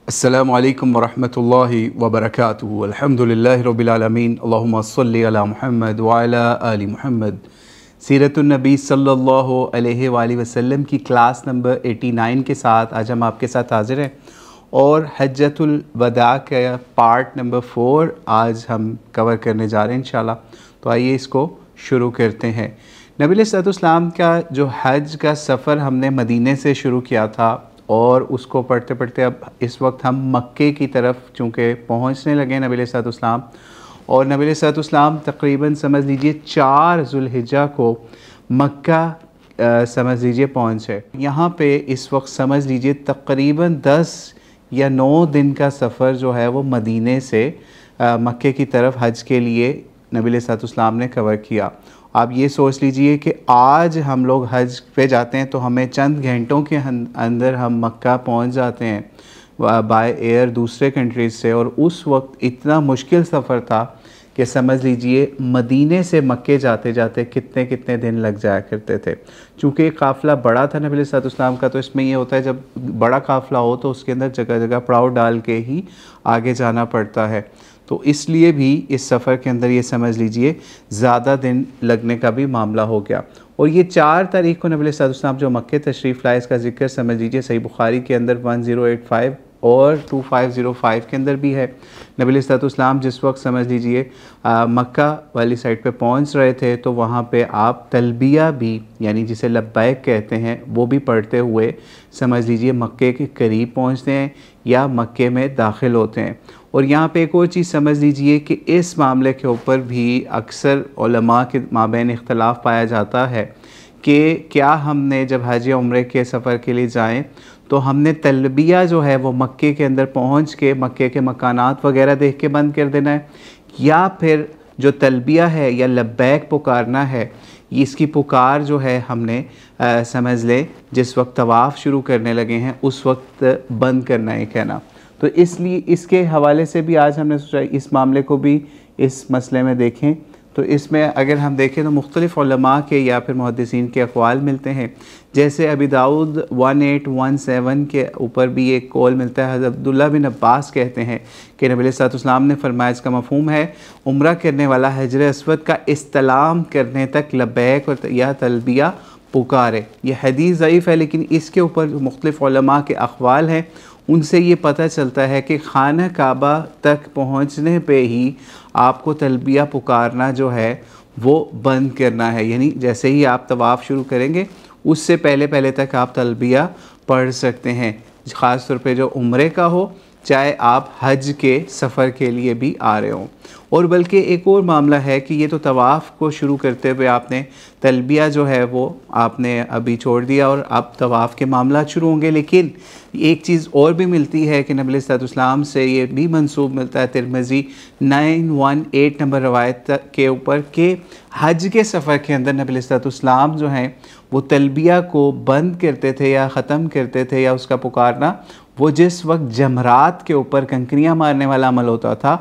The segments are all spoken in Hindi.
अस्सलामुअलैकुम वरहमतुल्लाहि वबरकातुहू। अल्हम्दुलिल्लाहि रब्बिल आलमीन। अल्लाहुम्मा सल्लि अला मुहम्मद व अला आलि मुहम्मद। सीरतुन नबी सल्लल्लाहु अलैहि वसल्लम की क्लास नंबर 89 के साथ आज हम आपके साथ हाजिर हैं और हज्जतुल वदा का पार्ट नंबर 4 आज हम कवर करने जा रहे हैं इंशाल्लाह। तो आइए इसको शुरू करते हैं। नबी अलैहिस्सलाम का जो हज का सफ़र हमने मदीने से शुरू किया था और उसको पढ़ते पढ़ते अब इस वक्त हम मक्के की तरफ चूँकि पहुँचने लगे नबी अलैहिस्सलाम, और नबी अलैहिस्सलाम तकरीबन समझ लीजिए 4 ज़ुल्हिज्जा को मक्का समझ लीजिए पहुँचे। यहाँ पे इस वक्त समझ लीजिए तकरीबन 10 या 9 दिन का सफ़र जो है वो मदीने से मक्के की तरफ हज के लिए नबी अलैहिस्सलाम ने कवर किया। आप ये सोच लीजिए कि आज हम लोग हज पे जाते हैं तो हमें चंद घंटों के अंदर हम मक्का पहुंच जाते हैं बाय एयर दूसरे कंट्रीज़ से, और उस वक्त इतना मुश्किल सफ़र था कि समझ लीजिए मदीने से मक्के जाते जाते कितने कितने दिन लग जाया करते थे। चूँकि काफ़िला बड़ा था नबी अलैहिस्सलाम का, तो इसमें ये होता है जब बड़ा काफ़िला हो तो उसके अंदर जगह जगह पड़ाव डाल के ही आगे जाना पड़ता है। तो इसलिए भी इस सफ़र के अंदर ये समझ लीजिए ज़्यादा दिन लगने का भी मामला हो गया। और ये 4 तारीख़ को नबी अलैहिस्सलाम जो मक्के तशरीफ़ लाए, इसका ज़िक्र समझ लीजिए सही बुखारी के अंदर 1085 और 2505 के अंदर भी है। नबी अलैहिस्सलाम जिस वक्त समझ लीजिए मक्का वाली साइड पे पहुंच रहे थे तो वहाँ पे आप तलबिया भी, यानी जिसे लब्बैक कहते हैं, वो भी पढ़ते हुए समझ लीजिए मक्के के करीब पहुँचते हैं या मक्के में दाखिल होते हैं। और यहाँ पे एक और चीज़ समझ लीजिए कि इस मामले के ऊपर भी अक्सर उलमा के माबैन इख्तलाफ पाया जाता है कि क्या हमने जब हज या उम्रे के सफ़र के लिए जाएं तो हमने तलबिया जो है वो मक्के के अंदर पहुँच के मक्के के मकानात वगैरह देख के बंद कर देना है, या फिर जो तलबिया है या लब्बैक पुकारना है, इसकी पुकार जो है हमने समझ लें जिस वक्त तवाफ़ शुरू करने लगे हैं उस वक्त बंद करना है कहना। तो इसलिए इसके हवाले से भी आज हमने सोचा इस मामले को भी इस मसले में देखें। तो इसमें अगर हम देखें तो मुख्तलिफ़ उलमा के या फिर मुहद्दिसीन के अक़वाल मिलते हैं। जैसे अबी दाऊद 1817 के ऊपर भी एक कौल मिलता है। हज़रत अब्दुल्ला बिन अब्बास कहते हैं कि नबी अलैहिस्सलाम ने फरमाया, इसका मफ़हूम है उम्रा करने वाला हजर अस्वद का इस्तलाम करने तक लब्बैक और या तलबिया पुकारे। यह हदीस ज़ईफ़ है, लेकिन इसके ऊपर मुख्तलिफ़ उलमा के अक़वाल हैं। उनसे ये पता चलता है कि खाना काबा तक पहुँचने पे ही आपको तलबिया पुकारना जो है वो बंद करना है, यानी जैसे ही आप तवाफ़ शुरू करेंगे उससे पहले पहले तक आप तलबिया पढ़ सकते हैं, ख़ास तौर पे जो उम्रे का हो चाहे आप हज के सफ़र के लिए भी आ रहे हों। और बल्कि एक और मामला है कि ये तो तवाफ़ को शुरू करते हुए आपने तलबिया जो है वो आपने अभी छोड़ दिया और अब तवाफ़ के मामला शुरू होंगे। लेकिन एक चीज़ और भी मिलती है कि नबी अलैहिस्सलाम से ये भी मंसूब मिलता है तिरमिज़ी 918 नंबर रवायत के ऊपर कि हज के सफ़र के अंदर नबी अलैहिस्सलाम जो हैं वो तलबिया को बंद करते थे या ख़त्म करते थे या उसका पुकारना वो जिस वक्त जमरात के ऊपर कंकरियाँ मारने वाला अमल होता था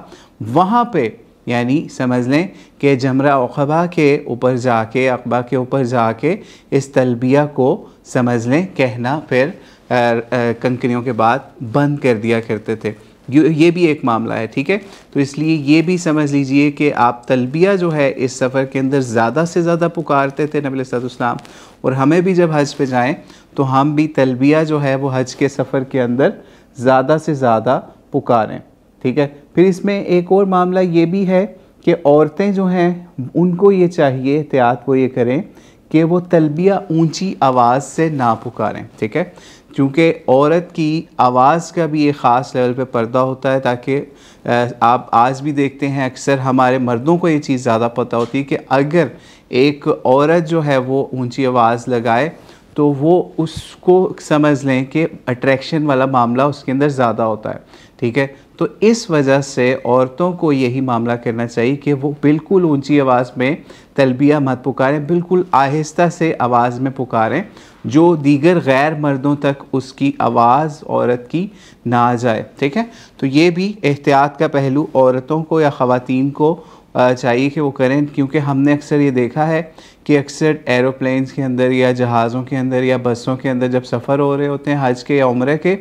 वहाँ पे, यानी समझ लें कि जमरा अक़बा के ऊपर जाके अक़बा के ऊपर जाके इस तलबिया को समझ लें कहना फिर कंकरियों के बाद बंद कर दिया करते थे। ये भी एक मामला है, ठीक है। तो इसलिए ये भी समझ लीजिए कि आप तलबिया जो है इस सफ़र के अंदर ज़्यादा से ज़्यादा पुकारते थे नबी अलैहिस्सलाम, और हमें भी जब हज पे जाएं तो हम भी तलबिया जो है वो हज के सफ़र के अंदर ज़्यादा से ज़्यादा पुकारें, ठीक है। फिर इसमें एक और मामला ये भी है कि औरतें जो हैं उनको ये चाहिए एहतियात वो ये करें कि वो तलबिया ऊंची आवाज़ से ना पुकारें, ठीक है। क्योंकि औरत की आवाज़ का भी एक ख़ास लेवल पे पर्दा होता है, ताकि आप आज भी देखते हैं अक्सर हमारे मर्दों को ये चीज़ ज़्यादा पता होती है कि अगर एक औरत जो है वो ऊंची आवाज़ लगाए तो वो उसको समझ लें कि अट्रैक्शन वाला मामला उसके अंदर ज़्यादा होता है, ठीक है। तो इस वजह से औरतों को यही मामला करना चाहिए कि वो बिल्कुल ऊंची आवाज़ में तलबिया मत पुकारें, बिल्कुल आहिस्ता से आवाज़ में पुकारें जो दीगर गैर मर्दों तक उसकी आवाज़ औरत की ना आ जाए, ठीक है। तो ये भी एहतियात का पहलू औरतों को या ख़वातीन को चाहिए कि वो करें, क्योंकि हमने अक्सर ये देखा है कि अक्सर एरोप्लेन्स के अंदर या जहाज़ों के अंदर या बसों के अंदर जब सफ़र हो रहे होते हैं हज के या उम्रे के,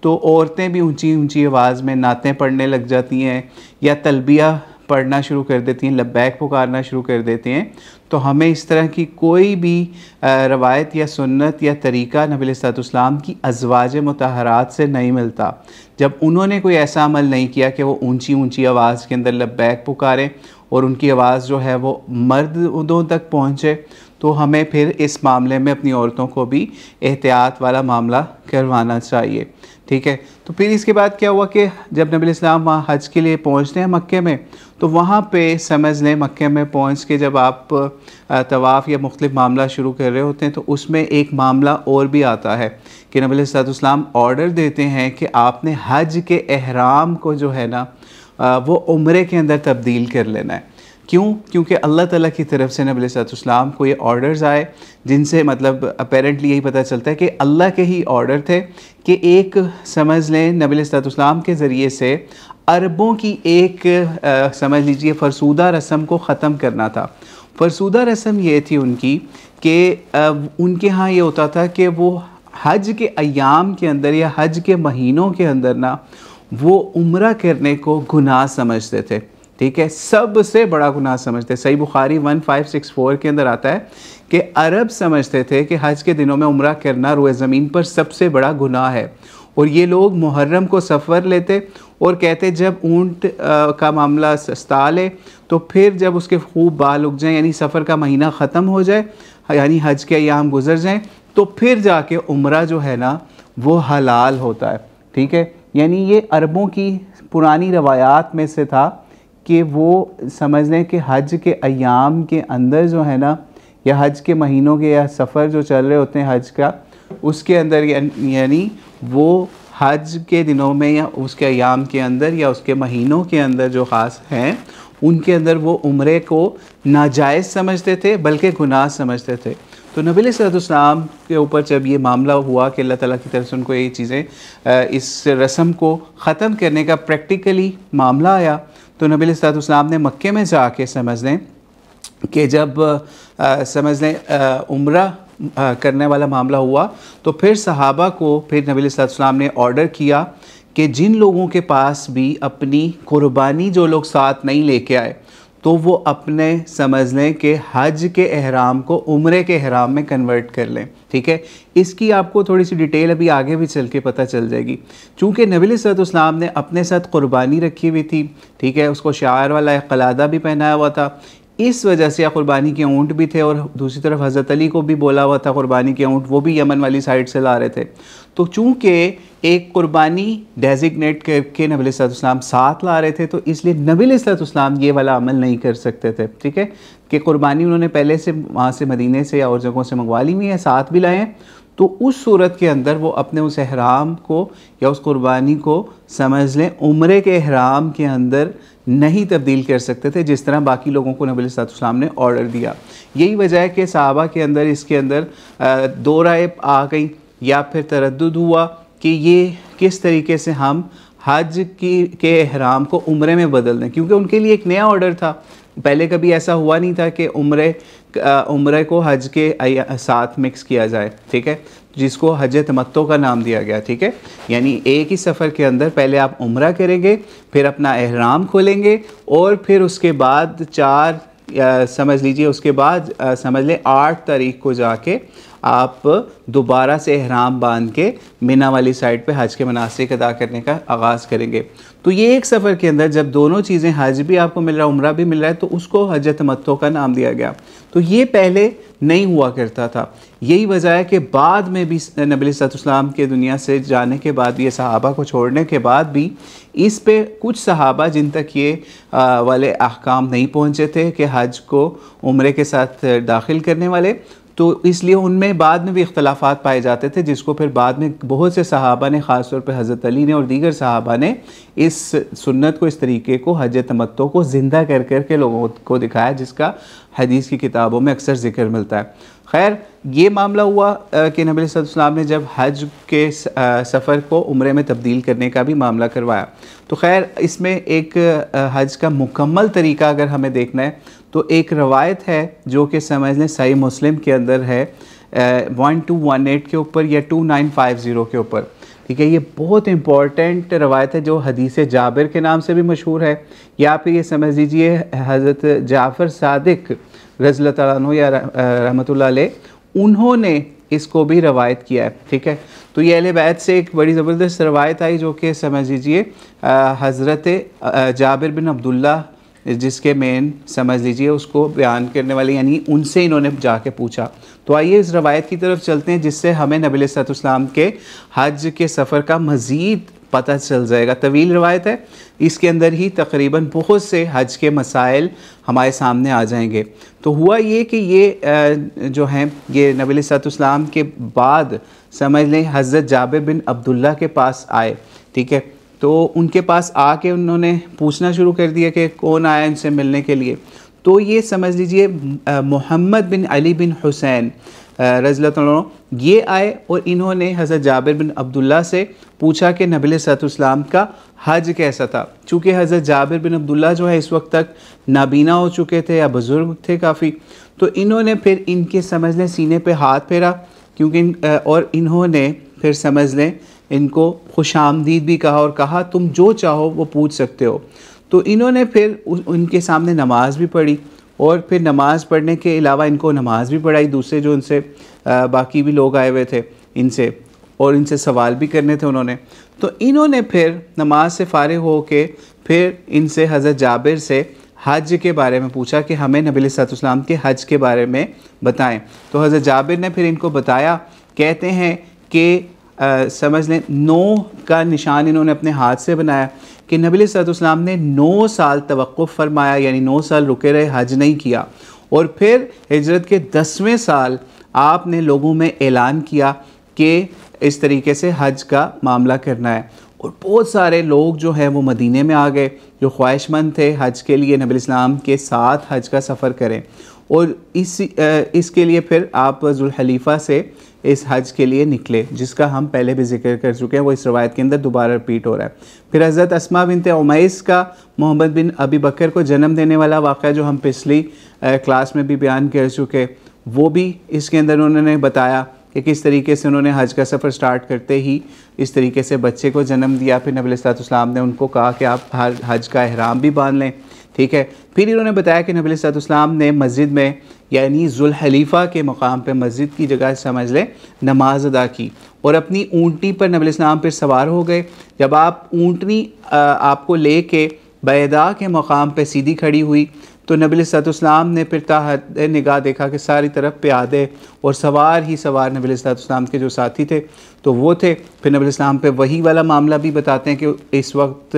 तो औरतें भी ऊंची ऊंची आवाज़ में नातें पढ़ने लग जाती हैं या तलबिया पढ़ना शुरू कर देती हैं, लब्बैक पुकारना शुरू कर देते हैं। तो हमें इस तरह की कोई भी रवायत या सुन्नत या तरीक़ा नबी अलैहिस्सलाम की अज़वाज मुतहरात से नहीं मिलता। जब उन्होंने कोई ऐसा अमल नहीं किया कि वो ऊंची ऊंची आवाज़ के अंदर लब्बैक पुकारें और उनकी आवाज़ जो है वो मर्दों तक पहुँचे, तो हमें फिर इस मामले में अपनी औरतों को भी एहतियात वाला मामला करवाना चाहिए। ठीक है। तो फिर इसके बाद क्या हुआ कि जब नबी इस्लाम वहाँ हज के लिए पहुँचते हैं मक्के में, तो वहाँ पे समझ लें मक्के में पहुँच के जब आप तवाफ़ या मुख्तलिफ मामला शुरू कर रहे होते हैं, तो उसमें एक मामला और भी आता है कि नबी इस्लाम ऑर्डर देते हैं कि आपने हज के एहराम को जो है ना वो उम्रे के अंदर तब्दील कर लेना है। क्यों? क्योंकि अल्लाह ताला की तरफ से नबी अलैहिस्सलाम को ये ऑर्डर्स आए, जिनसे मतलब अपेरेंटली यही पता चलता है कि अल्लाह के ही ऑर्डर थे कि एक समझ लें नबी अलैहिस्सलाम के ज़रिए से अरबों की एक समझ लीजिए फ़रसूदा रस्म को ख़त्म करना था। फ़रसूदा रस्म ये थी उनकी कि उनके यहाँ ये होता था कि वो हज के अयाम के अंदर या हज के महीनों के अंदर ना वो उम्रा करने को गुनाह समझते थे। ठीक है, सबसे बड़ा गुनाह समझते। सही बुखारी 1564 के अंदर आता है कि अरब समझते थे कि हज के दिनों में उम्रा करना रोए ज़मीन पर सबसे बड़ा गुनाह है, और ये लोग मुहर्रम को सफ़र लेते और कहते जब ऊँट का मामला सस्ता ले तो फिर जब उसके खूब बाल उग जाएँ, यानी सफ़र का महीना ख़त्म हो जाए, यानी हज के अयाम गुजर जाएँ, तो फिर जाके उम्रा जो है ना वो हलाल होता है। ठीक है, यानी ये अरबों की पुरानी रवायात में से था कि वो समझ लें कि हज के अयाम के अंदर जो है ना, या हज के महीनों के या सफ़र जो चल रहे होते हैं हज का, उसके अंदर यानी वो हज के दिनों में या उसके अयाम के अंदर या उसके महीनों के अंदर जो ख़ास हैं, उनके अंदर वो उम्रे को नाजायज़ समझते थे, बल्कि गुनाह समझते थे। तो नबी अलैहिस्सलाम के ऊपर जब ये मामला हुआ कि अल्लाह ताला की तरफ से उनको ये चीज़ें इस रस्म को ख़त्म करने का प्रैक्टिकली मामला आया, तो नबी अलैहिस्सलाम ने मक्के में जाके समझ लें कि जब समझ लें उम्रा करने वाला मामला हुआ, तो फिर सहाबा को फिर नबी अलैहिस्सलाम ने ऑर्डर किया कि जिन लोगों के पास भी अपनी कुर्बानी जो लोग साथ नहीं लेके आए, तो वो अपने समझ लें कि हज के एहराम को उम्रे के एहराम में कन्वर्ट कर लें। ठीक है, इसकी आपको थोड़ी सी डिटेल अभी आगे भी चल के पता चल जाएगी। चूँकि नबी अलैहिस्सलाम ने अपने साथ कुर्बानी रखी हुई थी, ठीक है, उसको शायर वाला एक कलादा भी पहनाया हुआ था, इस वजह से कुर्बानी के ऊँट भी थे, और दूसरी तरफ हज़रत अली को भी बोला हुआ था कुर्बानी के ऊँट, वो भी यमन वाली साइड से ला रहे थे। तो चूँकि एक कुर्बानी डेजिग्नेट करके नबी अलैहिस्सलाम साथ ला रहे थे, तो इसलिए नबी अलैहिस्सलाम ये वाला अमल नहीं कर सकते थे। ठीक है, कि कुर्बानी उन्होंने पहले से वहाँ से मदीने से या और जगहों से मंगवा ली हुई है, साथ भी लाए हैं, तो उस सूरत के अंदर वो अपने उस एहराम को या उस कुर्बानी को समझ लें उम्रे के एहराम के अंदर नहीं तब्दील कर सकते थे, जिस तरह बाकी लोगों को नबी अलैहिस्सलाम ने ऑर्डर दिया। यही वजह है कि सहाबा के अंदर इसके अंदर दो राय आ गई या फिर तरद्दुद हुआ कि ये किस तरीके से हम हज के एहराम को उम्रे में बदल दें, क्योंकि उनके लिए एक नया ऑर्डर था। पहले कभी ऐसा हुआ नहीं था कि उम्रे को हज के साथ मिक्स किया जाए। ठीक है, जिसको हज तमत्तो का नाम दिया गया। ठीक है, यानी एक ही सफ़र के अंदर पहले आप उम्रा करेंगे, फिर अपना एहराम खोलेंगे, और फिर उसके बाद समझ लीजिए उसके बाद समझ लें 8 तारीख को जाके आप दोबारा से एहराम बांध के मिना वाली साइड पे हज के मनासिक अदा करने का आगाज़ करेंगे। तो ये एक सफ़र के अंदर जब दोनों चीज़ें, हज भी आपको मिल रहा है, उम्रा भी मिल रहा है, तो उसको हज तमत्तो का नाम दिया गया। तो ये पहले नहीं हुआ करता था। यही वजह है कि बाद में भी नबी अलैहिस्सलाम के दुनिया से जाने के बाद, ये सहाबा को छोड़ने के बाद भी इस पे कुछ सहाबा जिन तक ये वाले अहकाम नहीं पहुँचे थे कि हज को उम्रे के साथ दाखिल करने वाले, तो इसलिए उनमें बाद में भी इख्तलाफात पाए जाते थे, जिसको फिर बाद में बहुत से सहाबा ने, ख़ास तौर पे हज़रत अली ने और दीगर सहाबा ने इस सुन्नत को, इस तरीके को, हज तमत्तो को ज़िंदा कर कर के लोगों को दिखाया, जिसका हदीस की किताबों में अक्सर ज़िक्र मिलता है। खैर, ये मामला हुआ कि नबी सल्लल्लाहु ने जब हज के सफ़र को उम्रे में तब्दील करने का भी मामला करवाया। तो खैर, इसमें एक हज का मुकम्मल तरीका अगर हमें देखना है, तो एक रवायत है जो कि समझ लें सही मुस्लिम के अंदर है 1218 के ऊपर या 2950 के ऊपर। ठीक है। ये बहुत इंपॉर्टेंट रवायत है जो हदीस जाबिर के नाम से भी मशहूर है, या फिर ये समझ लीजिए हज़रत जाफ़र सादिक रज़ियल्लाहु तआला अन्हु या रहमतुल्लाह अलैह उन्होंने इसको भी रवायत किया है। ठीक है, तो ये अहले बैत से एक बड़ी ज़बरदस्त रवायत आई जो कि समझ लीजिए हज़रत जाबिर बिन अब्दुल्ला जिसके मेन समझ लीजिए उसको बयान करने वाले, यानी उनसे इन्होंने जाके पूछा। तो आइए इस रवायत की तरफ चलते हैं जिससे हमें नबी अलैहिस्सलाम के हज के सफ़र का मज़ीद पता चल जाएगा। तवील रवायत है, इसके अंदर ही तकरीबन बहुत से हज के मसाइल हमारे सामने आ जाएंगे। तो हुआ ये कि ये जो हैं ये नबी अलैहिस्सलाम के बाद समझ लें हज़रत जाबिर बिन अब्दुल्ला के पास आए। ठीक है, तो उनके पास आके उन्होंने पूछना शुरू कर दिया कि कौन आया इनसे मिलने के लिए। तो ये समझ लीजिए मोहम्मद बिन अली बिन हुसैन रज़ियल्लाहु अन्हु ये आए और इन्होंने हज़रत जाबिर बिन अब्दुल्ला से पूछा कि नबी अलैहिस्सलाम का हज कैसा था। चूँकि हज़रत जाबिर बिन अब्दुल्ला जो है इस वक्त तक नाबीना हो चुके थे या बुज़ुर्ग थे काफ़ी, तो इन्होंने फिर इनके समझ लें सीने पे हाथ फेरा, क्योंकि और इन्होंने फिर समझ लें इनको खुशामदीद भी कहा और कहा तुम जो चाहो वो पूछ सकते हो। तो इन्होंने फिर उनके सामने नमाज भी पढ़ी और फिर नमाज़ पढ़ने के अलावा इनको नमाज भी पढ़ाई, दूसरे जो उनसे बाकी भी लोग आए हुए थे इनसे, और इनसे सवाल भी करने थे उन्होंने। तो इन्होंने फिर नमाज से फ़ारिग हो के फिर इनसे हज़रत जाबिर से हज के बारे में पूछा कि हमें नबी अलैहिस्सलाम के हज के बारे में बताएं। तो हज़रत जाबिर ने फिर इनको बताया, कहते हैं कि समझ लें 9 का निशान इन्होंने अपने हाथ से बनाया कि नबी अलैहिस्सलाम ने 9 साल तवक्कुफ़ फरमाया, यानी 9 साल रुके रहे, हज नहीं किया। और फिर हिजरत के 10वें साल आपने लोगों में ऐलान किया कि इस तरीके से हज का मामला करना है, और बहुत सारे लोग जो हैं वो मदीने में आ गए जो ख्वाहिशमंद थे हज के लिए नबी अलैहिस्सलाम के साथ हज का सफ़र करें। और इसके लिए फिर आप ज़ुल्हलीफ़ा से इस हज के लिए निकले, जिसका हम पहले भी जिक्र कर चुके हैं, वो इस रवायत के अंदर दोबारा रिपीट हो रहा है। फिर हज़रत अस्मा बिनते उमैस का मोहम्मद बिन अबी बकर को जन्म देने वाला वाक़या जो हम पिछली क्लास में भी बयान कर चुके, वो भी इसके अंदर उन्होंने बताया कि किस तरीके से उन्होंने हज का सफ़र स्टार्ट करते ही इस तरीके से बच्चे को जन्म दिया। फिर नबी अलैहिस्सलाम ने उनको कहा कि आप हज का एहराम भी बांध लें। ठीक है, फिर इन्होंने बताया कि नबी अलैहिस्सलाम ने मस्जिद में यानी ज़ुल्हलीफ़ा के मकाम पे मस्जिद की जगह समझ लें नमाज अदा की, और अपनी ऊँटनी पर नबी अलैहिस्सलाम पर सवार हो गए। जब आप ऊँटनी आपको ले के बैदा के मकाम पे सीधी खड़ी हुई तो नबी अलैहिस्सलाम ने फिर ताहत निगाह देखा कि सारी तरफ प्यादे और सवार ही सवार नबी अलैहिस्सलाम के जो साथी थे तो वो थे। फिर नबी अलैहिस्सलाम पे वही वाला मामला भी बताते हैं कि इस वक्त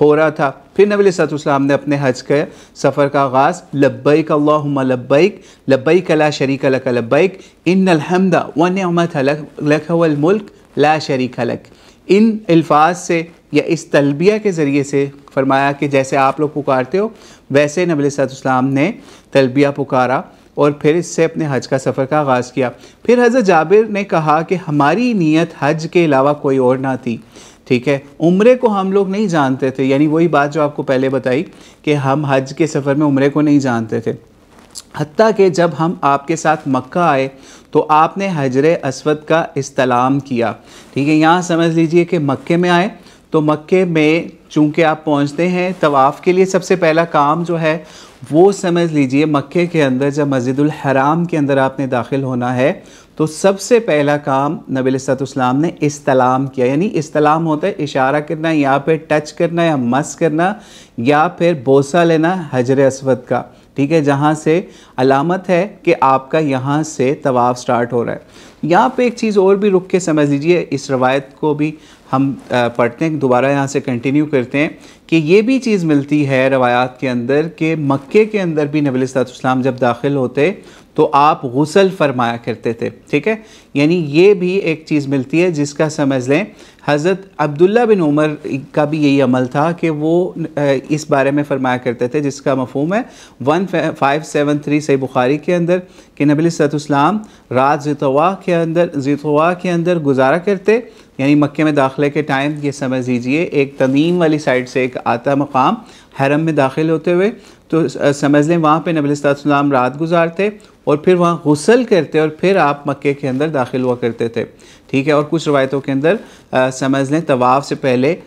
हो रहा था। फिर नबी अलैहिस्सलाम ने अपने हज के सफ़र का आगाज़ लब्बैक अल्लाहुम्मा लब्बैक लब्बैक ला शरीक लक लब्बैक इन्नल हम्दा व निअमत लक वल मुल्क ला शरीक लक, इन अल्फाज से या इस तलबिया के ज़रिए से फरमाया कि जैसे आप लोग पुकारते हो वैसे नबी अलैहिस्सलाम ने तलबिया पुकारा और फिर इससे अपने हज का सफ़र का आगाज़ किया। फिर हज़रत जाबिर ने कहा कि हमारी नीयत हज के अलावा कोई और ना थी। ठीक है, उम्रे को हम लोग नहीं जानते थे, यानी वही बात जो आपको पहले बताई कि हम हज के सफ़र में उम्रे को नहीं जानते थे। हत्ता कि जब हम आपके साथ मक्का आए तो आपने हजर अस्वद का इस्तलाम किया। ठीक है, यहाँ समझ लीजिए कि मक्के में आए तो मक्के में चूँकि आप पहुँचते हैं तवाफ़ के लिए, सबसे पहला काम जो है वो समझ लीजिए मक्के के अंदर जब मस्जिदुल हराम के अंदर आपने दाखिल होना है तो सबसे पहला काम नबी अलैहिस्सलाम ने इस्तलाम किया। यानी इस्तलाम होता है इशारा करना या फिर टच करना या मस करना या फिर बोसा लेना हजर अस्वद का। ठीक है, जहाँ से अलामत है कि आपका यहाँ से तवाफ़ स्टार्ट हो रहा है। यहाँ पे एक चीज़ और भी रुक के समझ लीजिए, इस रवायत को भी हम पढ़ते हैं, दोबारा यहाँ से कंटिन्यू करते हैं कि ये भी चीज़ मिलती है रवायात के अंदर कि मक्के के अंदर भी नबी अलैहिस्सलाम जब दाखिल होते तो आप गुस्ल फरमाया करते थे। ठीक है, यानी ये भी एक चीज़ मिलती है जिसका समझ लें हज़रत अब्दुल्ला बिन उमर का भी यही अमल था कि वो इस बारे में फरमाया करते थे, जिसका मफ़हूम है 1573 सही बुखारी के अंदर कि नबी अलैहिस्सलाम रात ज़ितवा के अंदर गुजारा करते यानी मक्के में दाखिले के टाइम ये समझ लीजिए एक तमीम वाली साइड से एक आता मकाम हरम में दाखिल होते हुए, तो समझ लें वहाँ पे नबी सल्लल्लाहु रात गुजारते और फिर वहाँ गुस्ल करते और फिर आप मक्के के अंदर दाखिल हुआ करते थे। ठीक है, और कुछ रवायतों के अंदर समझ लें तवाफ़ से पहले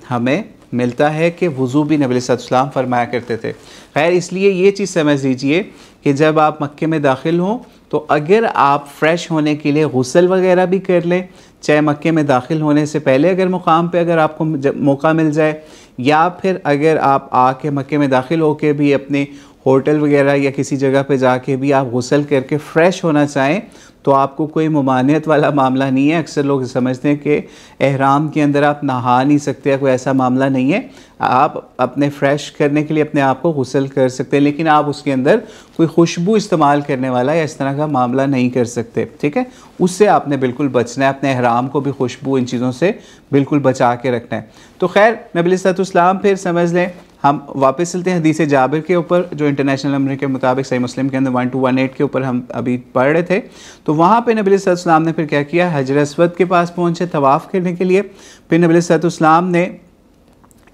हमें मिलता है कि वज़ू भी नबी सल्लल्लाहु फरमाया करते थे। खैर, इसलिए ये चीज़ समझ लीजिए कि जब आप मक्के में दाखिल हों तो अगर आप फ़्रेश होने के लिए गुस्ल वगैरह भी कर लें, चाहे मक्के में दाखिल होने से पहले अगर मुकाम पे अगर आपको मौका मिल जाए, या फिर अगर आप आके मक्के में दाखिल होके भी अपने होटल वगैरह या किसी जगह पे जाके भी आप गुस्ल करके फ़्रेश होना चाहें तो आपको कोई ममानियत वाला मामला नहीं है। अक्सर लोग समझते हैं कि एहराम के अंदर आप नहा नहीं सकते, कोई ऐसा मामला नहीं है। आप अपने फ़्रेश करने के लिए अपने आप को गुस्ल कर सकते हैं, लेकिन आप उसके अंदर कोई खुशबू इस्तेमाल करने वाला या इस तरह का मामला नहीं कर सकते। ठीक है, उससे आपने बिल्कुल बचना है, अपने एहराम को भी खुशबू इन चीज़ों से बिल्कुल बचा के रखना है। तो खैर, नबी सल्लल्लाहु फिर समझ लें हम वापस चलते हैं हदीस जाबिर के ऊपर, जो इंटरनेशनल नंबर के मुताबिक सही मुस्लिम के अंदर 1218 के ऊपर हम अभी पढ़ रहे थे। तो वहाँ पे नबी सल्लल्लाहु ने फिर क्या किया, हजर अस्वद के पास पहुँचे तवाफ़ करने के लिए। फिर नबी सल्लल्लाहु ने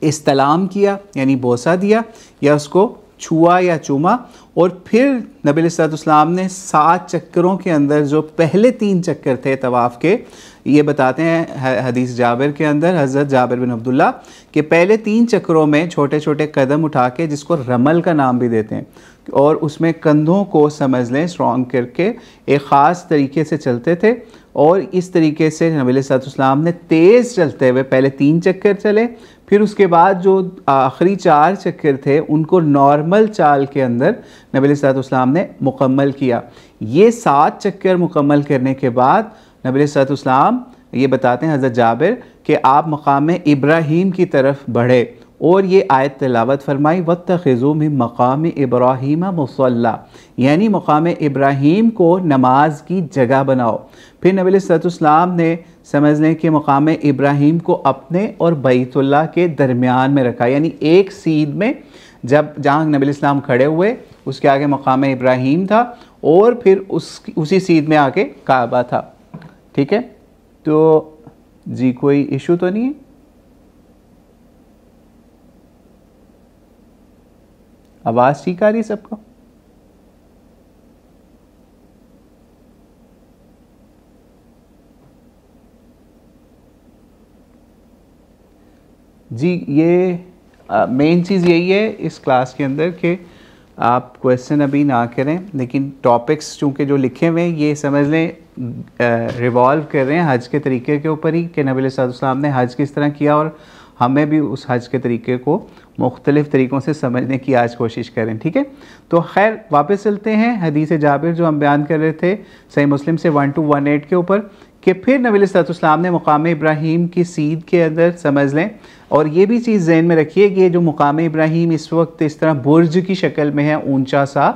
इस्तलाम किया, यानी बोसा दिया या उसको छुआ या चूमा, और फिर नबी सल्लल्लाहु ने 7 चक्करों के अंदर जो पहले 3 चक्कर थे तवाफ़ के, ये बताते हैं हदीस जाबिर के अंदर हज़रत जाबिर बिन अब्दुल्ला के पहले 3 चक्करों में छोटे छोटे कदम उठा के, जिसको रमल का नाम भी देते हैं, और उसमें कंधों को समझ लें स्ट्रॉन्ग करके एक ख़ास तरीके से चलते थे। और इस तरीके से नबी सल्लल्लाहु ने तेज़ चलते हुए पहले 3 चक्कर चले, फिर उसके बाद जो आखिरी 4 चक्कर थे उनको नॉर्मल चाल के अंदर नबी सल्लल्लाहु ने मुकम्मल किया। ये 7 चक्कर मुकम्मल करने के बाद नबी सल्लल्लाहु ये बताते हैं हज़रत जाबिर कि आप मकाम इब्राहीम की तरफ बढ़े और ये आयत तिलावत फरमाई, वत्तखिज़ू मिन मकाम इब्राहीम मुसल्ला, यानी मकाम इब्राहीम को नमाज की जगह बनाओ। फिर नबी सल्लल्लाहु ने समझ लें कि मकाम इब्राहीम को अपने और बैतुल्लाह के दरमियान में रखा, यानी एक सीध में जब जहाँ नबी इस्लाम खड़े हुए उसके आगे मकाम इब्राहीम था और फिर उसी सीध में आके काबा था। ठीक है, तो जी कोई इशू तो नहीं है? आवाज़ ठीक आ रही है सबको? जी, ये मेन चीज़ यही है इस क्लास के अंदर कि आप क्वेश्चन अभी ना करें, लेकिन टॉपिक्स चूँकि जो लिखे हुए हैं ये समझ लें रिवॉल्व कर रहे हैं हज के तरीके के ऊपर ही, कि नबी सल्लल्लाहु अलैहि वसल्लम ने हज किस तरह किया और हमें भी उस हज के तरीके को मुख्तलिफ़ तरीक़ों से समझने की आज कोशिश करें। ठीक है, तो खैर वापस चलते हैं हदीस जाबिर जो हम बयान कर रहे थे सही मुस्लिम से 1218 के ऊपर, कि फिर नबी सल्लल्लाहु अलैहि वसल्लम ने मुकाम इब्राहीम की सीध के अंदर समझ लें, और ये भी चीज़ ज़हन में रखिए कि जो मुकाम इब्राहीम इस वक्त इस तरह बुर्ज की शक्ल में है, ऊंचा सा,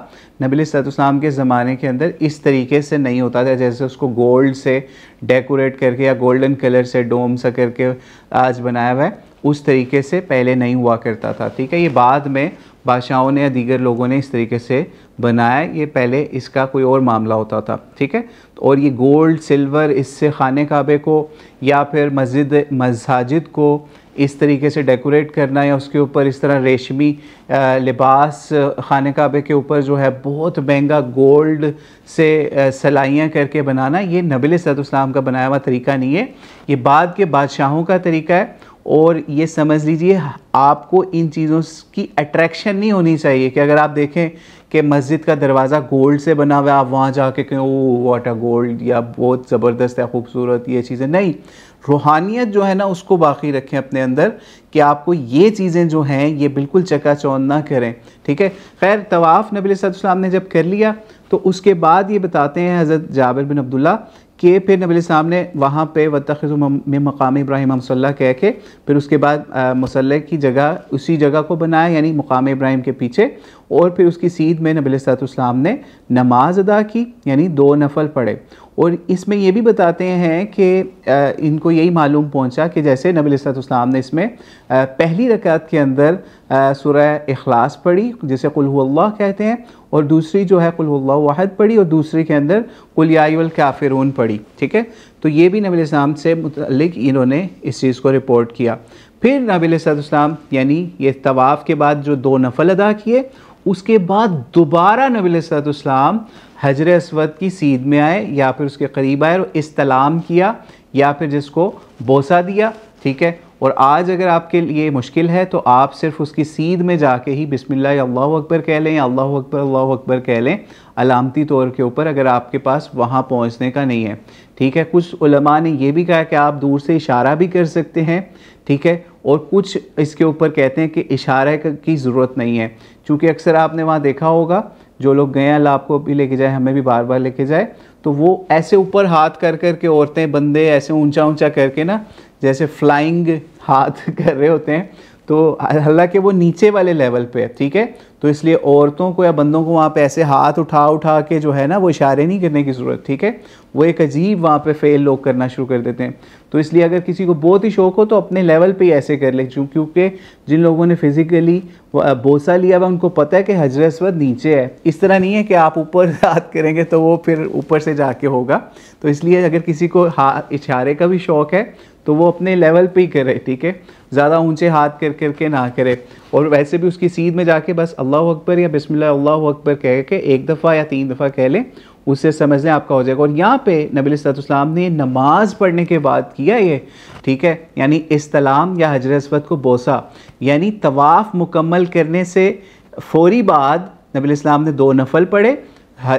नबी सल्लल्लाहु अलैहि वसल्लम के ज़माने के अंदर इस तरीके से नहीं होता था, जैसे उसको गोल्ड से डेकोरेट करके या गोल्डन कलर से डोम सा करके आज बनाया हुआ है, उस तरीके से पहले नहीं हुआ करता था। ठीक है, ये बाद में बादशाहों ने या दीगर लोगों ने इस तरीके से बनाया, ये पहले इसका कोई और मामला होता था। ठीक है, और ये गोल्ड सिल्वर इससे खाने काबे को या फिर मस्जिद को इस तरीके से डेकोरेट करना या उसके ऊपर इस तरह रेशमी लिबास खाने काबे के ऊपर जो है बहुत महंगा गोल्ड से सलाइयाँ करके बनाना, ये नबी सल्लल्लाहु अलैहि वसल्लम का बनाया हुआ तरीका नहीं है, ये बाद के बादशाहों का तरीका है। और ये समझ लीजिए आपको इन चीज़ों की अट्रैक्शन नहीं होनी चाहिए कि अगर आप देखें कि मस्जिद का दरवाज़ा गोल्ड से बना हुआ है, आप वहाँ जाके कहें ओ व्हाट अ गोल्ड या बहुत ज़बरदस्त है खूबसूरत, ये चीज़ें नहीं। रूहानियत जो है ना उसको बाकी रखें अपने अंदर कि आपको ये चीज़ें जो हैं ये बिल्कुल चकाचौंध ना करें। ठीक है, खैर तवाफ़ नबी सल्लल्लाहु अलैहि वसल्लम ने जब कर लिया तो उसके बाद ये बताते हैं हज़रत जाबिर बिन अब्दुल्ला कि फिर नबी सामने वहाँ पे वत्तखिज़ू मिन मकाम इब्राहीम मुसल्ला कह के फिर उसके बाद मुसल्ले की जगह उसी जगह को बनाया, यानी मकाम इब्राहीम के पीछे, और फिर उसकी सीध में नबी सल्लल्लाहु अलैहि वसल्लम ने नमाज अदा की, यानी 2 नफल पढ़े। और इसमें ये भी बताते हैं कि इनको यही मालूम पहुंचा कि जैसे नबी अलैहिस्सलाम ने इसमें पहली रकात के अंदर सूरह इखलास पढ़ी जिसे कुल हुवल्लाह कहते हैं, और दूसरी जो है कुल हुवल्लाहु अहद पढ़ी, और दूसरी के अंदर कुल या अय्युहल काफिरून पढ़ी। ठीक है, तो ये भी नबी अलैहिस्सलाम से मुतल्लिक इन्होंने इस चीज़ को रिपोर्ट किया। फिर नबी अलैहिस्सलाम यानी ये तवाफ़ के बाद जो 2 नफल अदा किए, उसके बाद दोबारा नबी अलैहिस्सलाम हजर अस्वद की सीध में आए या फिर उसके करीब आए और इस्तलाम किया या फिर जिसको बोसा दिया। ठीक है, और आज अगर आपके लिए मुश्किल है तो आप सिर्फ उसकी सीध में जाके ही बिस्मिल्लाह अल्लाहु अकबर कह लें या अल्लाहु अकबर कह लें अलामती तौर के ऊपर, अगर आपके पास वहाँ पहुँचने का नहीं है। ठीक है, कुछ उलमा ने यह भी कहा कि आप दूर से इशारा भी कर सकते हैं। ठीक है, और कुछ इसके ऊपर कहते हैं कि इशारे की ज़रूरत नहीं है, क्योंकि अक्सर आपने वहाँ देखा होगा जो लोग गए अल्लाह आपको भी लेके जाए, हमें भी बार बार लेके जाए, तो वो ऐसे ऊपर हाथ कर कर के औरतें बंदे ऐसे ऊंचा ऊंचा करके ना जैसे फ्लाइंग हाथ कर रहे होते हैं, तो हालांकि वो नीचे वाले लेवल पे है। ठीक है, तो इसलिए औरतों को या बंदों को वहाँ पे ऐसे हाथ उठा उठा के जो है ना वो इशारे नहीं करने की ज़रूरत। ठीक है, वो एक अजीब वहाँ पे फेल लोग करना शुरू कर देते हैं। तो इसलिए अगर किसी को बहुत ही शौक़ हो तो अपने लेवल पे ही ऐसे कर ले, क्योंकि जिन लोगों ने फिज़िकली बोसा लिया हुआ उनको पता है कि हजर अस्वद नीचे है। इस तरह नहीं है कि आप ऊपर हाथ करेंगे तो वो फिर ऊपर से जाके होगा। तो इसलिए अगर किसी को इशारे का भी शौक़ है तो वो अपने लेवल पे ही करे। ठीक है, ज़्यादा ऊंचे हाथ कर करके ना करे, और वैसे भी उसकी सीध में जाके बस अल्लाहु अकबर या बिस्मिल्लाह अल्लाहु अकबर कह के 1 दफ़ा या 3 दफ़ा कह लें, उससे समझ लें आपका हो जाएगा। और यहाँ पे नबी अलैहिस्सलाम ने नमाज पढ़ने के बाद किया ये। ठीक है, यानी इस्तलाम या हजर अस्वद को बोसा, यानी तवाफ़ मुकम्मल करने से फ़ौरी बाद नबी अलैहिस्सलाम ने 2 नफल पढ़े।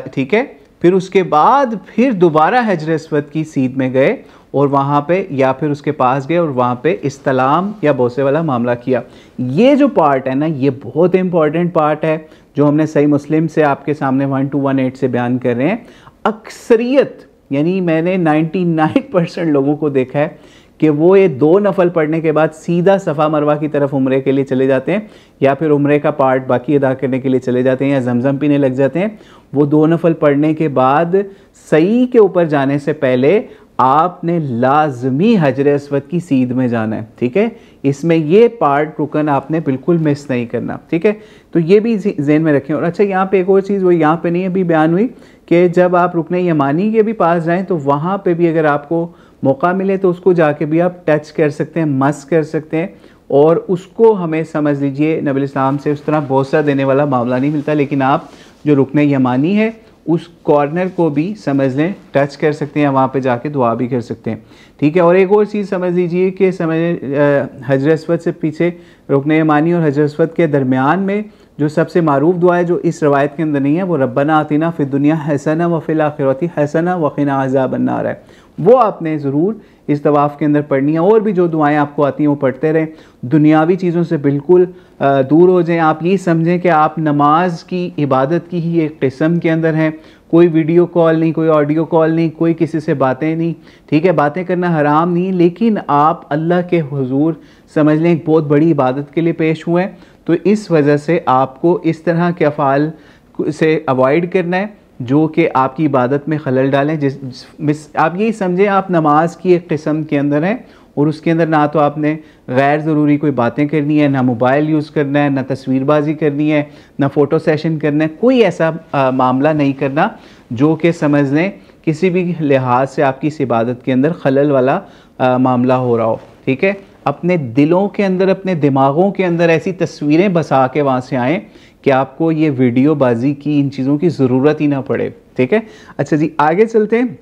ठीक है, फिर उसके बाद फिर दोबारा हजर अस्वद की सीध में गए और वहाँ पे या फिर उसके पास गए और वहाँ पे इस्तलाम या बोसे वाला मामला किया। ये जो पार्ट है ना, ये बहुत इंपॉर्टेंट पार्ट है जो हमने सही मुस्लिम से आपके सामने 1218 से बयान कर रहे हैं। अक्सरियत यानी मैंने 99% लोगों को देखा है कि वो ये 2 नफल पढ़ने के बाद सीधा सफ़ा मरवा की तरफ उम्रे के लिए चले जाते हैं, या फिर उम्रे का पार्ट बाकी अदा करने के लिए चले जाते हैं, या जमजम पीने लग जाते हैं। वो 2 नफल पढ़ने के बाद सही के ऊपर जाने से पहले आपने लाजमी हजर अस्वद की सीध में जाना है। ठीक है, इसमें ये पार्ट रुकन आपने बिल्कुल मिस नहीं करना। ठीक है, तो ये भी ज़हन में रखें। और अच्छा, यहाँ पे एक और चीज़ वो यहाँ पे नहीं अभी बयान हुई कि जब आप रुकने यमानी के भी पास जाएं तो वहाँ पे भी अगर आपको मौका मिले तो उसको जाके भी आप टच कर सकते हैं, मस कर सकते हैं, और उसको हमें समझ लीजिए नबी इस्लाम से उस तरह बोसा देने वाला मामला नहीं मिलता, लेकिन आप जो रुकने यमानी है उस कॉर्नर को भी समझ लें, टच कर सकते हैं, वहाँ पे जाके दुआ भी कर सकते हैं। ठीक है, और एक और चीज़ समझ लीजिए कि हजर अस्वद से पीछे रुकने यमानी और हजर अस्वद के दरमियान में जो सबसे मारूफ दुआ है जो इस रवायत के अंदर नहीं है, वो रब्बना आतिना फिद दुनिया हसना व फिल आखिरती हसना व क़िना अज़ाबन्नार है। वो आपने ज़रूर इस तवाफ़ के अंदर पढ़नी है। और भी जो दुआएं आपको आती हैं वो पढ़ते रहें, दुनियावी चीज़ों से बिल्कुल दूर हो जाएं। आप ये समझें कि आप नमाज की इबादत की ही एक किस्म के अंदर हैं। कोई वीडियो कॉल नहीं, कोई ऑडियो कॉल नहीं, कोई किसी से बातें नहीं। ठीक है, बातें करना हराम नहीं, लेकिन आप अल्लाह के हुजूर समझ लें एक बहुत बड़ी इबादत के लिए पेश हुए हैं। तो इस वजह से आपको इस तरह के अफ़ाल से अवॉइड करना है जो कि आपकी इबादत में खलल डालें। आप यही समझें आप नमाज की एक किस्म के अंदर हैं और उसके अंदर ना तो आपने गैर ज़रूरी कोई बातें करनी है, ना मोबाइल यूज़ करना है, ना तस्वीरबाजी करनी है, ना फ़ोटो सेशन करना है। कोई ऐसा मामला नहीं करना जो कि समझ लें किसी भी लिहाज से आपकी इस इबादत के अंदर खलल वाला मामला हो रहा हो। ठीक है, अपने दिलों के अंदर, अपने दिमागों के अंदर ऐसी तस्वीरें बसा के वहाँ से आएँ कि आपको ये वीडियो बाजी की इन चीज़ों की ज़रूरत ही ना पड़े। ठीक है, अच्छा जी, आगे चलते हैं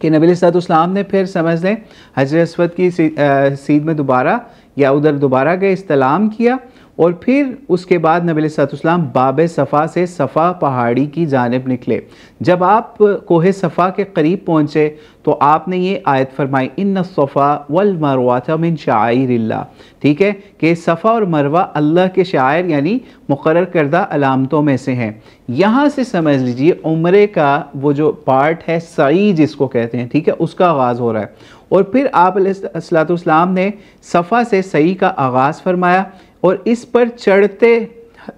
कि नबी अलैहिस्सलाम ने फिर समझ लें हजर अस्वद की सीध में दोबारा या उधर दोबारा गए, इस्तलाम किया, और फिर उसके बाद नबी अलैहिस्सलाम बाब सफ़ा से सफ़ा पहाड़ी की जानिब निकले। जब आप कोहे सफ़ा के करीब पहुँचे तो आपने ये आयत फरमाई, इन्ना सफ़ा वल मरवा मिन शाइरिल्लाह। ठीक है, कि सफ़ा और मरवा अल्लाह के शायर यानी मुकर्रर करदा अलामतों में से हैं। यहाँ से समझ लीजिए उम्रे का वो जो पार्ट है सई जिसको कहते हैं, ठीक है, उसका आगाज़ हो रहा है। और फिर आप अलैहिस्सलाम ने सफ़ा से सई का आगाज़ फरमाया और इस पर चढ़ते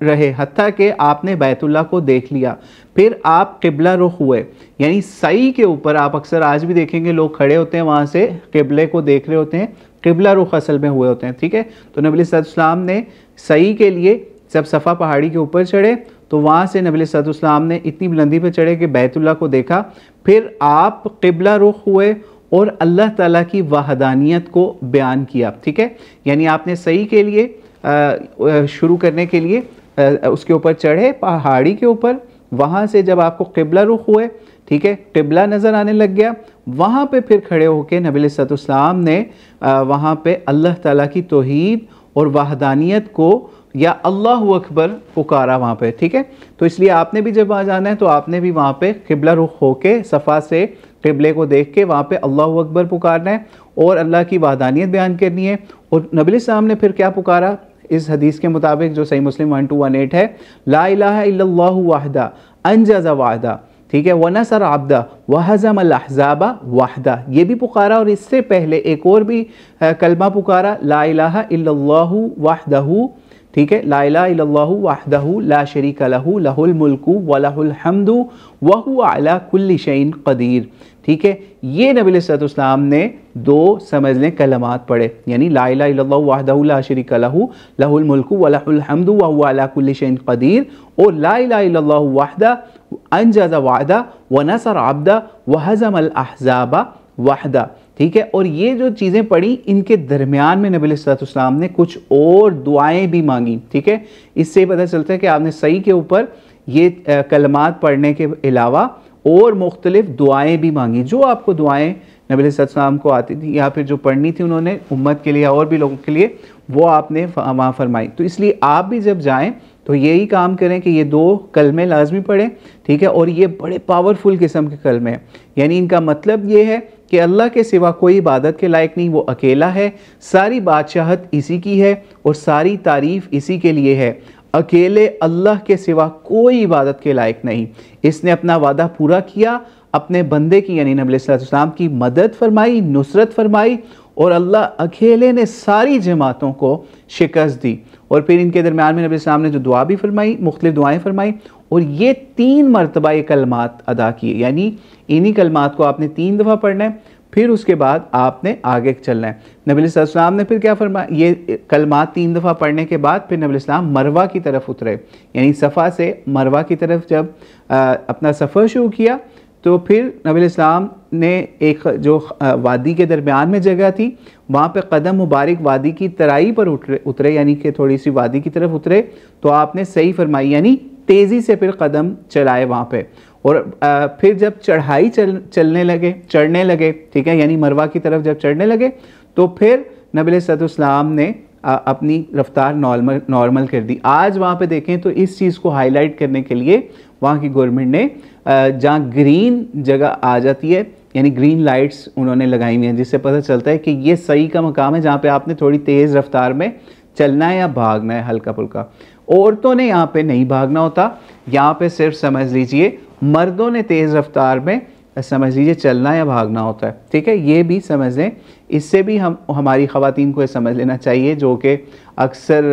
रहे हत्ता कि आपने बैतुल्लाह को देख लिया, फिर आप किबला रुख हुए। यानी सई के ऊपर आप अक्सर आज भी देखेंगे लोग खड़े होते हैं, वहाँ से किबले को देख रहे होते हैं, किबला रुख असल में हुए होते हैं। ठीक है, तो नबी सल्लल्लाहु अलैहि वसल्लम ने सई के लिए जब सफ़ा पहाड़ी के ऊपर चढ़े तो वहाँ से नबी सल्लल्लाहु अलैहि वसल्लम ने इतनी बुलंदी पे चढ़े कि बैतुल्लाह को देखा, फिर आप किबला रुख हुए और अल्लाह ताला की वहदानियत को बयान किया। ठीक है, यानी आपने सही के लिए शुरू करने के लिए उसके ऊपर चढ़े पहाड़ी के ऊपर, वहाँ से जब आपको किबला रुख हुए, ठीक है, किबला नज़र आने लग गया, वहाँ पे फिर खड़े होकर नबी सल्लल्लाहु अलैहि वसल्लम ने वहाँ पे अल्लाह ताला की तौहीद और वहदानियत को या अल्लाहु अकबर पुकारा वहाँ पे। ठीक है, तो इसलिए आपने भी जब वहाँ जाना है तो आपने भी वहाँ पे किबला रुख होके सफ़ा से किबले को देख के वहाँ पे अल्लाहु अकबर पुकारना है और अल्लाह की वहदानियत बयान करनी है। और नबी साहब ने फिर क्या पुकारा इस हदीस के मुताबिक जो सही मुस्लिम 1218 है, ला इलाहा इल्लल्लाहु वहदा अंजज़ वादा, ठीक है, वनसर अब्दा वहज़मल अहज़ाबा वहदा, ये भी पुकारा। और इससे पहले एक और भी कलमा पुकारा, ला इलाहा इल्लल्लाहु वहदहु, ठीक है, ला इलाहा इल्लल्लाहु वहदहु ला शरीका लहू लहुल मुल्कु व लहुल हम्दु व हुवा अला कुल्ली शैइन क़दीर। ठीक है, ये नबी सल्लल्लाहु अलैहि वसल्लम ने दो समझ लें कलमात पढ़े, यानी ला इलाहा इल्लल्लाहु वहदहु ला शरीका लहू लहुल मुल्कु व लहुल हम्दु व हुवा अला कुल्ली शैइन क़दीर, और ला इलाहा इल्लल्लाहु वहदा अंजज़ वादा व नसर अब्दा व हज़मल अहज़ाबा वहदा। ठीक है, और ये जो चीज़ें पढ़ी इनके दरमियान में नबी सल्लल्लाहु अलैहि वसल्लम ने कुछ और दुआएं भी मांगी। ठीक है, इससे पता चलता है कि आपने सही के ऊपर ये कलमात पढ़ने के अलावा और मुख्तलिफ दुआएं भी मांगी, जो आपको दुआएं नबी सल्लल्लाहु अलैहि वसल्लम को आती थी या फिर जो पढ़नी थी उन्होंने उम्मत के लिए और भी लोगों के लिए, वो आपने वहाँ फरमाई। तो इसलिए आप भी जब जाएँ तो यही काम करें कि ये दो कलमे लाजमी पढ़ें। ठीक है, और ये बड़े पावरफुल किस्म के कलमे हैं, यानी इनका मतलब ये है कि अल्लाह के सिवा कोई इबादत के लायक नहीं, वो अकेला है, सारी बादशाहत इसी की है और सारी तारीफ़ इसी के लिए है। अकेले अल्लाह के सिवा कोई इबादत के लायक नहीं। इसने अपना वादा पूरा किया, अपने बंदे की यानी नबी सल्लल्लाहु अलैहि वसल्लम की मदद फरमाई, नुसरत फरमाई, और अल्लाह अकेले ने सारी जमातों को शिकस्त दी। और फिर इनके दरमियान में नबी सल्लल्लाहु अलैहि वसल्लम ने जो दुआ भी फरमाई, मुख्तलिफ दुआएँ फरमाई, और ये 3 मरतबा ये कलमात अदा किए, यानी इन्हीं कलमात को आपने 3 दफ़ा पढ़ना है, फिर उसके बाद आपने आगे चलना है। नबी सल्लल्लाहु अलैहि वसल्लम ने फिर क्या फरमाया, ये कलमात 3 दफ़ा पढ़ने के बाद फिर नबी सल्लल्लाहु अलैहि वसल्लम मरवा की तरफ उतरे, यानी सफ़ा से मरवा की तरफ जब अपना सफ़र शुरू किया तो फिर नबी इस्लाम ने एक जो वादी के दरमियान में जगह थी वहाँ पे कदम मुबारक वादी की तराई पर उतरे, यानी कि थोड़ी सी वादी की तरफ उतरे, तो आपने सही फरमाई, यानी तेज़ी से फिर कदम चलाए वहाँ पे। और फिर जब चढ़ाई चढ़ने लगे, ठीक है, यानी मरवा की तरफ जब चढ़ने लगे तो फिर नबी सल्लल्लाहु ने अपनी रफ्तार नॉर्मल कर दी। आज वहाँ पे देखें तो इस चीज़ को हाईलाइट करने के लिए वहाँ की गवर्नमेंट ने जहाँ ग्रीन जगह आ जाती है, यानी ग्रीन लाइट्स उन्होंने लगाई हुई हैं, जिससे पता चलता है कि ये सही का मकाम है जहाँ पे आपने थोड़ी तेज़ रफ्तार में चलना है या भागना है हल्का फुल्का। औरतों ने यहाँ पे नहीं भागना होता, यहाँ पे सिर्फ समझ लीजिए मर्दों ने तेज़ रफ्तार में समझ लीजिए चलना या भागना होता है। ठीक है, ये भी समझ लें। इससे भी हमारी ख़वातीन को ये समझ लेना चाहिए जो कि अक्सर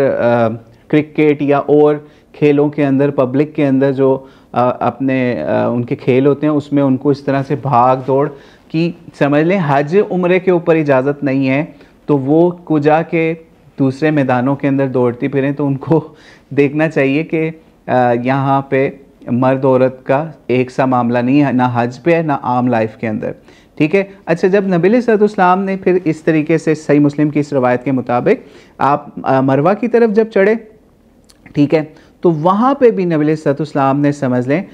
क्रिकेट या और खेलों के अंदर पब्लिक के अंदर जो अपने उनके खेल होते हैं उसमें उनको इस तरह से भाग दौड़ की, समझ लें हज उम्रे के ऊपर इजाज़त नहीं है, तो वो कुजा के दूसरे मैदानों के अंदर दौड़ती फिरें, तो उनको देखना चाहिए कि यहाँ पे मर्द औरत का एक सा मामला नहीं है, ना हज पे है ना आम लाइफ के अंदर। ठीक है, अच्छा, जब नबी सल्लल्लाहु अलैहि वसल्लम ने फिर इस तरीके से सही मुस्लिम की इस रवायत के मुताबिक आप मरवा की तरफ जब चढ़े, ठीक है, तो वहाँ पे भी नबी सल्लल्लाहु अलैहि वसल्लम ने समझ लें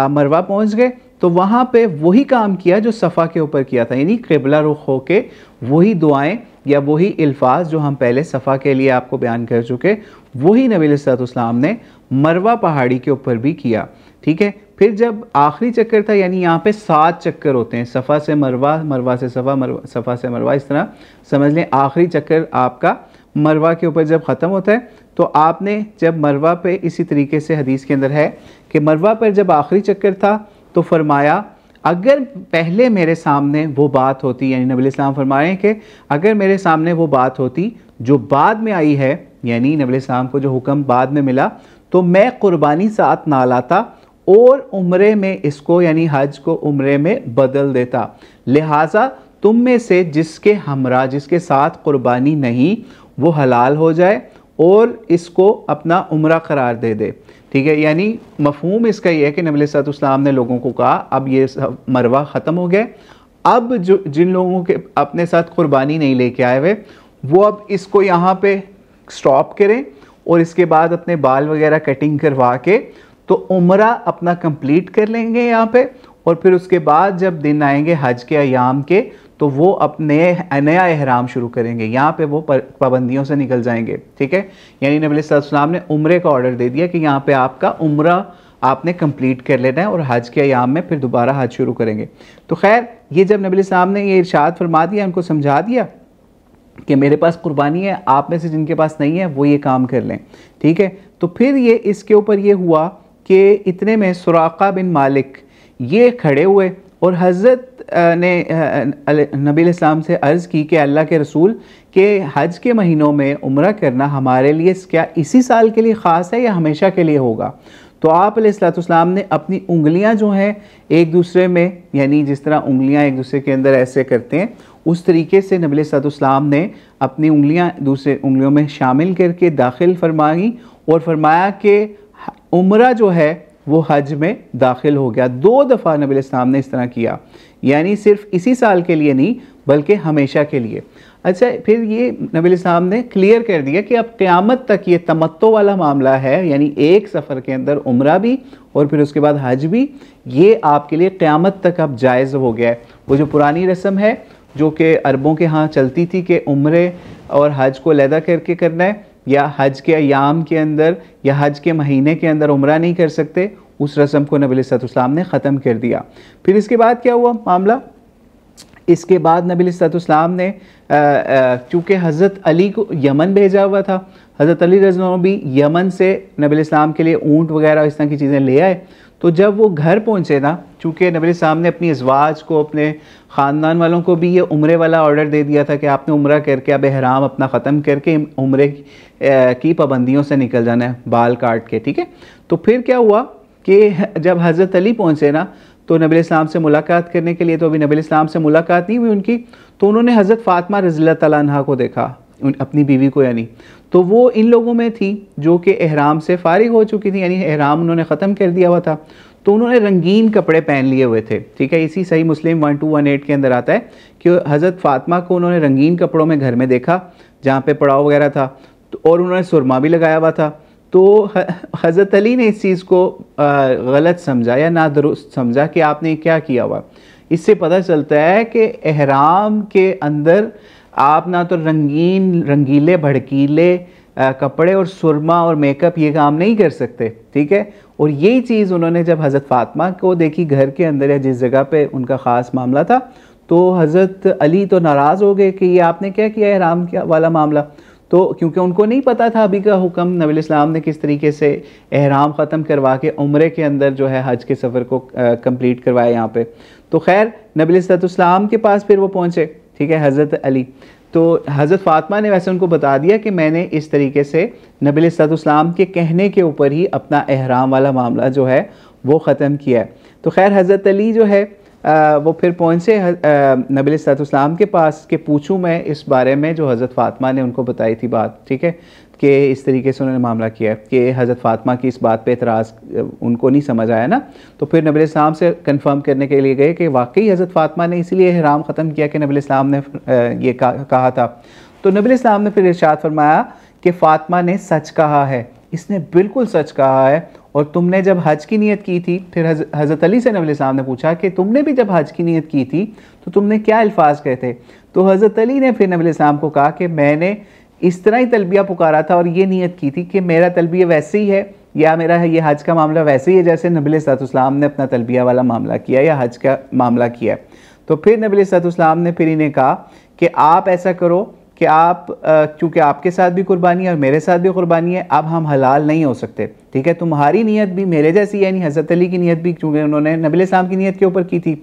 मरवा पहुँच गए तो वहाँ पे वही काम किया जो सफ़ा के ऊपर किया था, यानी क़िबला रुख होके वही दुआएं या वही अल्फाज जो हम पहले सफ़ा के लिए आपको बयान कर चुके, वही नबी सल्लल्लाहु अलैहि वसल्लम ने मरवा पहाड़ी के ऊपर भी किया। ठीक है, फिर जब आखिरी चक्कर था, यानी यहाँ पे 7 चक्कर होते हैं, सफ़ा से मरवा, मरवा से सफ़ा, सफ़ा से मरवा, इस तरह समझ लें आखिरी चक्कर आपका मरवा के ऊपर जब ख़त्म होता है तो आपने जब मरवा पे इसी तरीके से हदीस के अंदर है कि मरवा पर जब आखिरी चक्कर था तो फरमाया अगर पहले मेरे सामने वो बात होती, यानी नबी इस्लाम फरमा रहे हैं कि अगर मेरे सामने वो बात होती जो बाद में आई है, यानी नबी इस्लाम को जो हुक्म बाद में मिला, तो मैं कुर्बानी साथ ना लाता और उम्रे में इसको यानी हज को उम्रे में बदल देता। लिहाजा तुम में से जिसके हमरा जिसके साथ कुर्बानी नहीं वो हलाल हो जाए और इसको अपना उम्रा करार दे दे। ठीक है, यानी मफहूम इसका ये है कि नबी सल्लल्लाहु अलैहि वसल्लम ने लोगों को कहा अब ये मरवा ख़त्म हो गया, अब जो जिन लोगों के अपने साथ कुर्बानी नहीं लेके आए हुए वो अब इसको यहाँ पे स्टॉप करें और इसके बाद अपने बाल वगैरह कटिंग करवा के तो उम्रा अपना कंप्लीट कर लेंगे यहाँ पे, और फिर उसके बाद जब दिन आएंगे हज के अयाम के तो वो अपने नया एहराम शुरू करेंगे, यहाँ पे वो पाबंदियों से निकल जाएंगे। ठीक है, यानी नबी सल्लल्लाहु अलैहि वसल्लम ने उम्रे का ऑर्डर दे दिया कि यहाँ पे आपका उम्रा आपने कंप्लीट कर लेना है और हज के अयाम में फिर दोबारा हज शुरू करेंगे। तो खैर ये जब नबी साहब ने ये इरशाद फरमा दिया, उनको समझा दिया कि मेरे पास कुर्बानी है, आप में से जिनके पास नहीं है वो ये काम कर लें। ठीक है, तो फिर ये इसके ऊपर ये हुआ कि इतने में सुराका बिन मालिक ये खड़े हुए और हज़रत ने नबी इस्लाम से अर्ज़ की कि अल्लाह के रसूल के हज के महीनों में उम्रा करना हमारे लिए क्या इसी साल के लिए ख़ास है या हमेशा के लिए होगा? तो आप अलैहिस्सलाम ने अपनी उंगलियां जो हैं एक दूसरे में, यानी जिस तरह उंगलियां एक दूसरे के अंदर ऐसे करते हैं उस तरीके से नबी अलैहिस्सलाम ने अपनी उंगलियां दूसरे उंगलियों में शामिल करके दाखिल फरमाई और फरमाया कि उम्रा जो है वो हज में दाखिल हो गया। 2 दफ़ा नबी अलैहिस्सलाम ने इस तरह किया, यानी सिर्फ इसी साल के लिए नहीं बल्कि हमेशा के लिए। अच्छा, फिर ये नबी अलैहिस्सलाम ने क्लियर कर दिया कि अब क़यामत तक ये तमत्तो वाला मामला है, यानी एक सफ़र के अंदर उम्रा भी और फिर उसके बाद हज भी, ये आपके लिए क़यामत तक अब जायज़ हो गया है। वो जो पुरानी रस्म है जो कि अरबों के यहाँ चलती थी कि उम्रे और हज को अलहदा करके करना है या हज के अयाम के अंदर या हज के महीने के अंदर उम्रा नहीं कर सकते, उस रस्म को नबी अलैहिस्सलाम ने ख़त्म कर दिया। फिर इसके बाद क्या हुआ मामला? इसके बाद नबी अलैहिस्सलाम ने चूँकि हज़रत अली को यमन भेजा हुआ था, हज़रत अली रज़ियल्लाहु भी यमन से नबी अलैहिस्सलाम के लिए ऊँट वगैरह इस तरह की चीज़ें ले आए। तो जब वो घर पहुँचे ना, चूँकि नबी अलैहिस्सलाम ने अपनी अज़वाज को अपने ख़ानदान वालों को भी ये उम्रे वाला ऑर्डर दे दिया था कि आपने उम्रा करके अब एहराम अपना ख़त्म करके उम्रे की पाबंदियों से निकल जाना है बाल काट के। ठीक है, तो फिर क्या हुआ कि जब हज़रत अली पहुँचे ना तो नबी इस्लाम से मुलाकात करने के लिए, तो अभी नबी इस्लाम से मुलाकात नहीं हुई उनकी, तो उन्होंने हज़रत फ़ातिमा रज़ियल्लाहु तआला अन्हा को देखा, अपनी बीवी को, यानी तो वो इन लोगों में थी जो कि एहराम से फ़ारिग हो चुकी थी, यानी एहराम उन्होंने ख़त्म कर दिया हुआ था। तो उन्होंने रंगीन कपड़े पहन लिए हुए थे। ठीक है, इसी सही मुस्लिम 1218 के अंदर आता है कि हज़रत फ़ातिमा को उन्होंने रंगीन कपड़ों में घर में देखा जहाँ पे पड़ाव वगैरह था, तो और उन्होंने सुरमा भी लगाया हुआ था। तो हज़रत अली ने इस चीज़ को गलत समझा या नादुरुस्त समझा कि आपने क्या किया हुआ। इससे पता चलता है कि एहराम के अंदर आप ना तो रंगीन रंगीले भड़कीले कपड़े और सुरमा और मेकअप ये काम नहीं कर सकते। ठीक है, और यही चीज़ उन्होंने जब हज़रत फ़ातिमा को देखी घर के अंदर या जिस जगह पे उनका ख़ास मामला था, तो हज़रत अली तो नाराज़ हो गए कि ये आपने क्या किया एहराम वाला मामला। तो क्योंकि उनको नहीं पता था अभी का हुक्म, नबी इस्लाम ने किस तरीके से एहराम ख़त्म करवा के उम्रे के अंदर जो है हज के सफ़र को कंप्लीट करवाया यहाँ पे। तो खैर नबी इस्लाम के पास फिर वो पहुँचे, ठीक है, हज़रत अली। तो हज़रत फ़ातिमा ने वैसे उनको बता दिया कि मैंने इस तरीके से नबी इस्लाम के कहने के ऊपर ही अपना एहराम वाला मामला जो है वो ख़त्म किया है। तो खैर हज़रत अली जो है वो फिर पहुँचे नबी इस्लाम के पास कि पूछूं मैं इस बारे में जो हज़रत फ़ातिमा ने उनको बताई थी बात। ठीक है, कि इस तरीके से उन्होंने मामला किया है कि हज़रत फ़ातिमा की इस बात पे एतराज़ उनको नहीं समझ आया ना। तो फिर नबी इस्लाम से कंफर्म करने के लिए गए कि वाकई हज़रत फ़ातिमा ने इसीलिए एहराम ख़त्म किया कि नबी इस्लाम ने ये कहा था। तो नबी इस्लाम ने फिर इरशाद फरमाया कि फ़ातिमा ने सच कहा है, इसने बिल्कुल सच कहा है। और तुमने जब हज की नीयत की थी, फिर हज़रत अली से नबी इस्लाम ने पूछा कि तुमने भी जब हज की नीयत की थी तो तुमने क्या अल्फाज कहे थे? तो हज़रत अली ने फिर नबी इस्लाम को कहा कि मैंने इस तरह ही तलबिया पुकारा था और ये नीयत की थी कि मेरा तलबिया वैसे ही है या मेरा ये हज का मामला वैसे ही है जैसे नबी इस्लाम ने अपना तलबिया वाला मामला किया या हज का मामला किया। तो फिर नबी इस्लाम ने फिर इन्हें कहा कि आप ऐसा करो कि आप चूँकि आपके साथ भी कुर्बानी है और मेरे साथ भी कुर्बानी है, अब हम हलाल नहीं हो सकते। ठीक है, तुम्हारी नीयत भी मेरे जैसी है, यानी हज़रत अली की नीयत भी चूँकि उन्होंने नबी इस्लाम की नीयत के ऊपर की थी,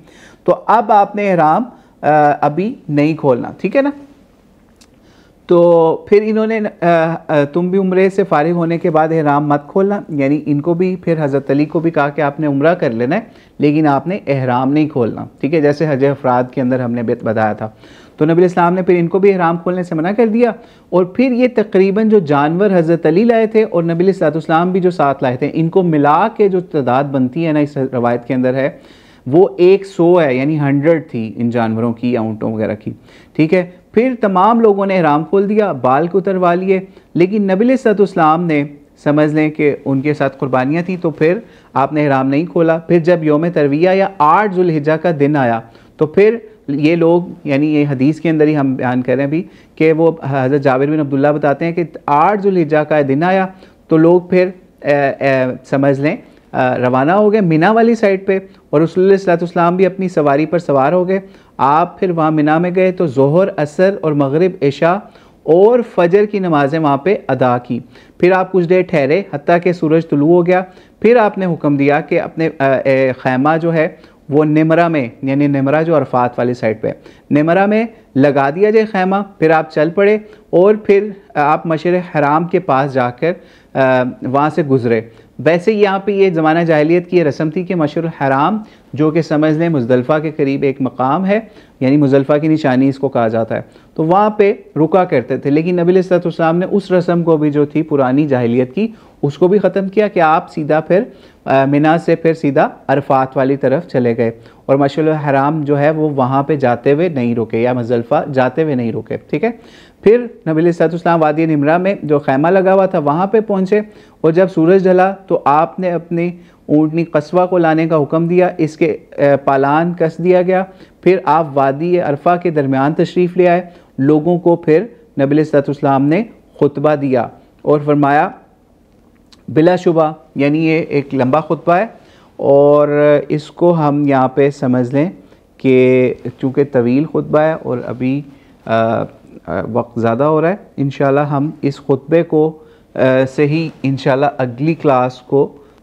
तो अब आपने एहराम अभी नहीं खोलना। ठीक है ना। तो फिर इन्होंने तुम भी उम्रे से फारिग होने के बाद एहराम मत खोलना, यानी इनको भी फिर हज़रत अली को भी कहा कि आपने उम्रा कर लेना है लेकिन आपने एहराम नहीं खोलना, ठीक है, जैसे हज अफराद के अंदर हमने बताया था। तो नबी इस्लाम ने फिर इनको भी एहराम खोलने से मना कर दिया। और फिर ये तकरीबन जो जानवर हज़रत अली लाए थे और नबी इस्लाम भी जो साथ लाए थे, इनको मिला के जो तादाद बनती है ना, इस रवायत के अंदर है वो 100 है, यानी 100 थी इन जानवरों की या ऊँटों वगैरह की, ठीक है। फिर तमाम लोगों ने एहराम खोल दिया, बाल को उतरवा लिए, लेकिन नबी इस्लाम ने समझ लें कि उनके साथ कुर्बानियाँ थी, तो फिर आपने एहराम नहीं खोला। फिर जब योम तरविया या 8 ज़ुल्हिज्जा का दिन आया तो फिर ये लोग, यानी ये हदीस के अंदर ही हम बयान करें अभी कि वो हज़रत जाबिर बिन अब्दुल्ला बताते हैं कि 8 ज़ुल्हिज्जा का दिन आया तो लोग फिर समझ लें रवाना हो गए मिना वाली साइड पे, और रसूलुल्लाह सल्लल्लाहु अलैहि वसल्लम भी अपनी सवारी पर सवार हो गए। आप फिर वहाँ मिना में गए तो ज़ोहर, असर और मगरिब, इशा और फजर की नमाज़ें वहाँ पे अदा की। फिर आप कुछ देर ठहरे हत्ता कि सूरज तुलू हो गया। फिर आपने हुक्म दिया कि अपने खैमा जो है वो निमरा में, यानी निमरा जो अरफात वाली साइड पे, निमरा में लगा दिया जाए खैमा। फिर आप चल पड़े और फिर आप मशर हराम के पास जाकर वहाँ से गुज़रे। वैसे यहाँ पे ये ज़माना जाहिलियत की रस्म थी कि मशर हराम, जो कि समझ लें मुज़दलिफ़ा के करीब एक मकाम है, यानी मुज़दलिफ़ा की निशानी इसको कहा जाता है, तो वहाँ पे रुका करते थे। लेकिन नबी सल्लल्लाहु अलैहि वसल्लम ने उस रस्म को भी जो थी पुरानी जाहिलियत की, उसको भी ख़त्म किया कि आप सीधा फिर मिना से फिर सीधा अरफात वाली तरफ चले गए और मशर हराम जो है वो वहाँ पे जाते हुए नहीं रुके, या मुज़दलिफ़ा जाते हुए नहीं रुके, ठीक है। फिर नबी सल्लल्लाहु अलैहि वसल्लम वादी निमरा में जो खैमा लगा हुआ था वहाँ पे पहुँचे, और जब सूरज ढला तो आपने अपनी ऊँटनी कस्वा को लाने का हुक्म दिया, इसके पालान कस दिया गया। फिर आप वादी अरफा के दरमियान तशरीफ़ ले आए। लोगों को फिर नबी सल्लल्लाहु अलैहि वसल्लम ने खुतबा दिया और फरमाया बिलाशुबा, यानी ये एक लंबा खुतबा है और इसको हम यहाँ पे समझ लें कि चूँकि तवील खुतबा है और अभी वक्त ज़्यादा हो रहा है, इंशाल्लाह हम इस खुतबे को से ही इंशाल्लाह अगली क्लास को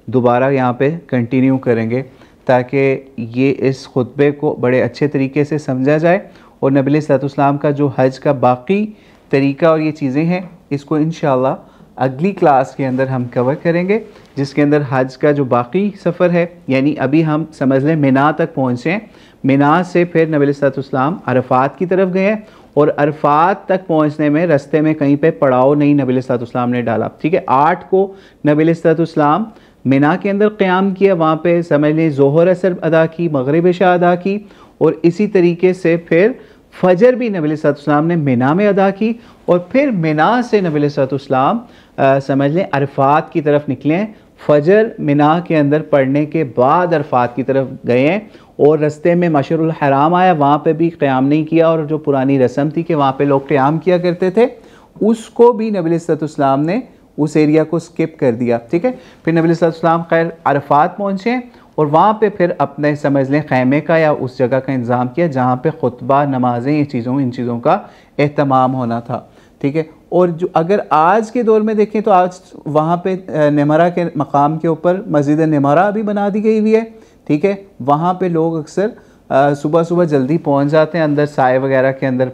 दोबारा यहाँ पे कंटिन्यू करेंगे, ताकि ये इस खुतबे को बड़े अच्छे तरीके से समझा जाए और नबी सल्लल्लाहु अलैहि वसल्लम का जो हज का बाकी तरीका और ये चीज़ें हैं, इसको इंशाल्लाह अगली क्लास के अंदर हम कवर करेंगे, जिसके अंदर हज का जो बाकी सफ़र है, यानी अभी हम समझ लें मिना तक पहुँचे, मिना से फिर नबी सल्लल्लाहु अलैहि वसल्लम अरफात की तरफ गए और अरफात तक पहुँचने में रास्ते में कहीं पे पड़ाव नहीं नबी सल्लल्लाहु अलैहि वसल्लम ने डाला, ठीक है। 8 को नबी सल्लल्लाहु अलैहि वसल्लम मिना के अंदर क़याम किया, वहाँ पे समझ लें ज़ोहर असर अदा की, मगरिब इशा अदा की, और इसी तरीके से फिर फजर भी नबी सल्लल्लाहु अलैहि वसल्लम ने मिना में अदा की। और फिर मिना से नबी सल्लल्लाहु अलैहि वसल्लम समझ लें अरफात की तरफ निकले। फजर मिना के अंदर पढ़ने के बाद अरफात की तरफ गए हैं और रस्ते में मशरुल हराम आया, वहाँ पे भी क़याम नहीं किया, और जो पुरानी रस्म थी कि वहाँ पे लोग क़याम किया करते थे, उसको भी नबी सल्लल्लाहु अलैहि वसल्लम ने उस एरिया को स्किप कर दिया, ठीक है। फिर नबी सल्लल्लाहु अलैहि वसल्लम खैर अरफात पहुँचे और वहाँ पे फिर अपने समझ लें खैमे का या उस जगह का इंतज़ाम किया जहाँ पे खुतबा, नमाजें, इन चीज़ों का एहतमाम होना था, ठीक है। और जो अगर आज के दौर में देखें तो आज वहाँ पे निमरा के मकाम के ऊपर मस्जिद निमरा भी बना दी गई हुई है, ठीक है। वहाँ पे लोग अक्सर सुबह सुबह जल्दी पहुँच जाते हैं, अंदर साए वगैरह के अंदर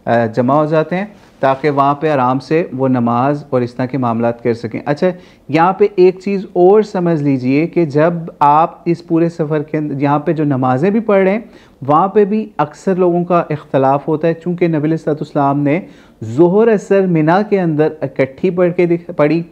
जमा हो जाते हैं, ताकि वहाँ पे आराम से वो नमाज और इस तरह के मामलात कर सकें। अच्छा, यहाँ पे एक चीज़ और समझ लीजिए कि जब आप इस पूरे सफ़र के अंदर यहाँ पे जो नमाज़ें भी पढ़ रहे हैं, वहाँ पे भी अक्सर लोगों का इख्तलाफ होता है, चूँकि नबी सल्लल्लाहु अलैहि वसल्लम ने ज़ोहर असर मिना के अंदर इकट्ठी पढ़ी।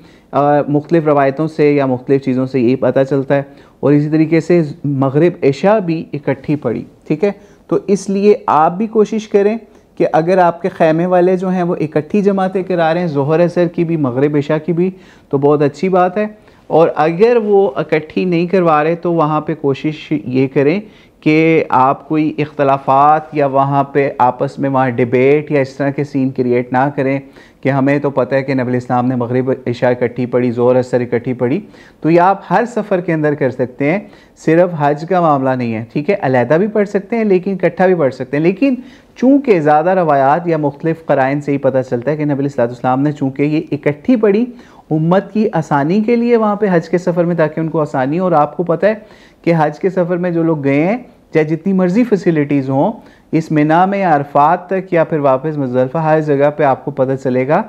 मुख्तलिफ़ रवायतों से या मुख्तलिफ़ चीज़ों से ये पता चलता है, और इसी तरीके से मगरिब इशा भी इकट्ठी पढ़ी, ठीक है। तो इसलिए आप भी कोशिश करें कि अगर आपके खैमे वाले जो हैं वो इकट्ठी जमातें करा रहे हैं, ज़ोहर असर की भी, मगरिब इशा की भी, तो बहुत अच्छी बात है। और अगर वो इकट्ठी नहीं करवा रहे तो वहाँ पे कोशिश ये करें कि आप कोई इख्तलाफात या वहाँ पे आपस में वहाँ डिबेट या इस तरह के सीन क्रिएट ना करें कि हमें तो पता है कि नबी इस्लाम ने मगरिब इशा इकट्ठी पढ़ी, ज़ोहर असर इकट्ठी पढ़ी। तो ये आप हर सफ़र के अंदर कर सकते हैं, सिर्फ हज का मामला नहीं है, ठीक है। अलहदा भी पढ़ सकते हैं लेकिन इकट्ठा भी पढ़ सकते हैं, लेकिन चूँकि ज़्यादा रवायात या मुख्तलिफ़ क़राइन से ही पता चलता है कि नबी सल्लल्लाहु अलैहि वसल्लम ने चूँकि ये इकट्ठी पढ़ी उम्मत की आसानी के लिए वहाँ पे हज के सफ़र में, ताकि उनको आसानी। और आपको पता है कि हज के सफ़र में जो लोग गए हैं चाहे जितनी मर्ज़ी फैसिलिटीज़ हों, इस मिना में या अरफात तक या फिर वापस मुज़दलिफ़ा, हर जगह पे आपको पता चलेगा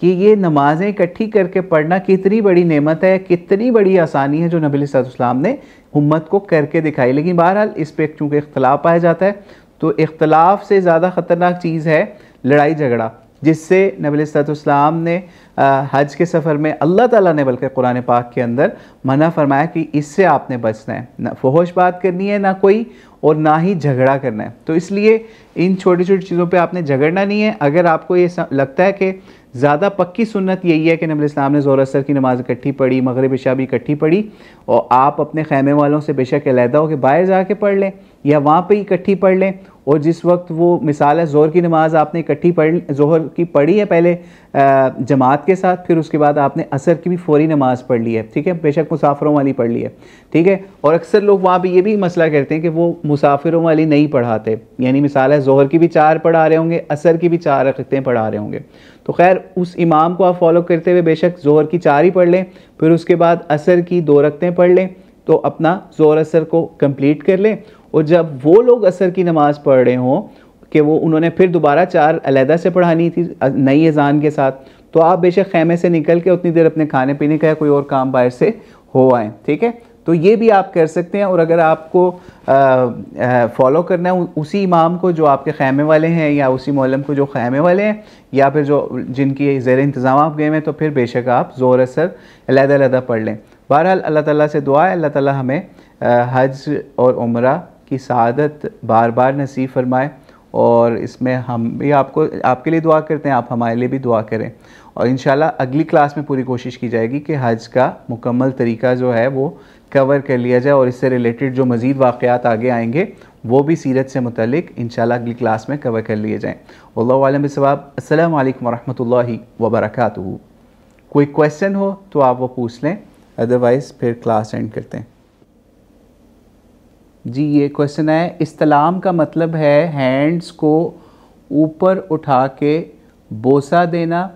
कि ये नमाज़ें इकट्ठी करके पढ़ना कितनी बड़ी नेमत है, कितनी बड़ी आसानी है जो नबी अलैहिस्सलाम ने उम्मत को करके दिखाई। लेकिन बहरहाल इस पर चूँकि इख्तलाफ पाया जाता है, तो इख्तलाफ से ज़्यादा ख़तरनाक चीज़ है लड़ाई झगड़ा, जिससे नबी अलैहिस्सलाम ने हज के सफ़र में अल्लाह ताला ने बल्कि कुरान पाक के अंदर मना फरमाया कि इससे आपने बचना है, ना फहश बात करनी है ना कोई, और ना ही झगड़ा करना है। तो इसलिए इन छोटी छोटी चीज़ों पे आपने झगड़ना नहीं है। अगर आपको ये लगता है कि ज़्यादा पक्की सुन्नत यही है कि नबी इस्लाम ने ज़ोहर असर की नमाज़ इकट्ठी पढ़ी, मगरिब इशा भी इकट्ठी पढ़ी, और आप अपने खैमे वालों से बेशक अलहदा हो के बाहर जाके पढ़ लें या वहाँ पे इकट्ठी पढ़ लें, और जिस वक्त वो मिसाल है ज़ोहर की नमाज़ आपने इकट्ठी ज़ोहर की पढ़ी है पहले जमात के साथ, फिर उसके बाद आपने असर की भी फ़ौरी नमाज़ पढ़ ली है, ठीक है, बेशक मुसाफिरों वाली पढ़ ली है, ठीक है। और अक्सर लोग वहाँ पे ये भी मसला करते हैं कि वो मुसाफिरों वाली नहीं पढ़ाते, यानी मिसाल है ज़ोहर की भी 4 पढ़ा रहे होंगे, असर की भी 4 रखते पढ़ा रहे होंगे। तो खैर उस इमाम को आप फॉलो करते हुए बेशक ज़ोहर की 4 ही पढ़ लें, फिर उसके बाद असर की 2 रकतें पढ़ लें, तो अपना ज़ोहर असर को कंप्लीट कर लें। और जब वो लोग असर की नमाज़ पढ़ रहे हों कि वो उन्होंने फिर दोबारा 4 अलहदा से पढ़ानी थी नई अज़ान के साथ, तो आप बेशक खैमे से निकल के उतनी देर अपने खाने पीने का या कोई और काम बाहर से हो आएँ, ठीक है। तो ये भी आप कर सकते हैं। और अगर आपको फॉलो करना है उसी इमाम को जो आपके खैमे वाले हैं, या उसी मौलम को जो खैमे वाले हैं, या फिर जो जिनकी ज़ेर इंतज़ाम आप गए हैं, तो फिर बेशक आप ज़ोहर असर अलहदा पढ़ लें। बहरहाल अल्लाह ताला से दुआ है अल्लाह ताला हमें हज और उम्रा की सआदत बार बार नसीब फरमाए, और इसमें हम भी आपके लिए दुआ करते हैं, आप हमारे लिए भी दुआ करें। और इंशाल्लाह अगली क्लास में पूरी कोशिश की जाएगी कि हज का मुकम्मल तरीका जो है वो कवर कर लिया जाए, और इससे रिलेटेड जो मज़ीद वाक़यात आगे आएंगे वो भी सीरत से मुतल्लिक इंशाल्लाह अगली क्लास में कवर कर लिए जाएँ। वल्लाहु आलम बिस्सवाब। अस्सलामु अलैकुम वरहमतुल्लाहि वबरकातुहू। कोई क्वेश्चन हो तो आप वो पूछ लें, अदरवाइज़ फिर क्लास एंड करते हैं। जी ये क्वेश्चन है, इस्तलाम का मतलब है हैंड्स को ऊपर उठा के बोसा देना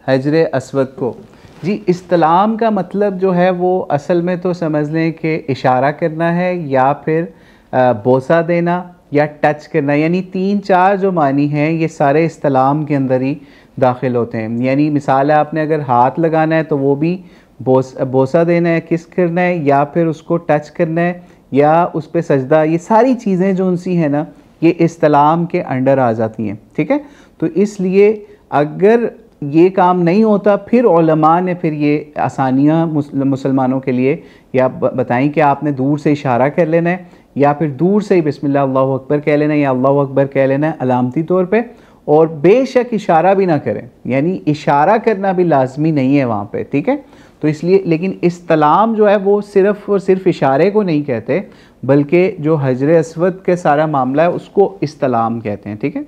हजरे अस्वद को। जी इस्तलाम का मतलब जो है वो असल में तो समझ लें कि इशारा करना है, या फिर बोसा देना, या टच करना, यानी 3-4 जो मानी हैं ये सारे इस्तलाम के अंदर ही दाखिल होते हैं। यानी मिसाल है, आपने अगर हाथ लगाना है तो वो भी बोसा देना है, किस करना है, या फिर उसको टच करना है, या उस पर सजदा, ये सारी चीज़ें जो उनसी हैं ना, ये इस्तलाम के अंडर आ जाती हैं, ठीक है। तो इसलिए अगर ये काम नहीं होता, फिर उलमा ने फिर ये आसानियाँ मुसलमानों के लिए या बताएं कि आपने दूर से इशारा कर लेना है, या फिर दूर से ही बिस्मिल्लाह अल्लाहु अकबर कह लेना है, या अल्लाहु अकबर कह लेना है अलामती तौर पे, और बेशक इशारा भी ना करें, यानी इशारा करना भी लाजमी नहीं है वहाँ पे, ठीक है। तो इसलिए लेकिन इस्तलाम जो है वो सिर्फ़ और सिर्फ इशारे को नहीं कहते, बल्कि जो हजर अस्वद के सारा मामला है उसको इस्तलाम कहते हैं, ठीक है।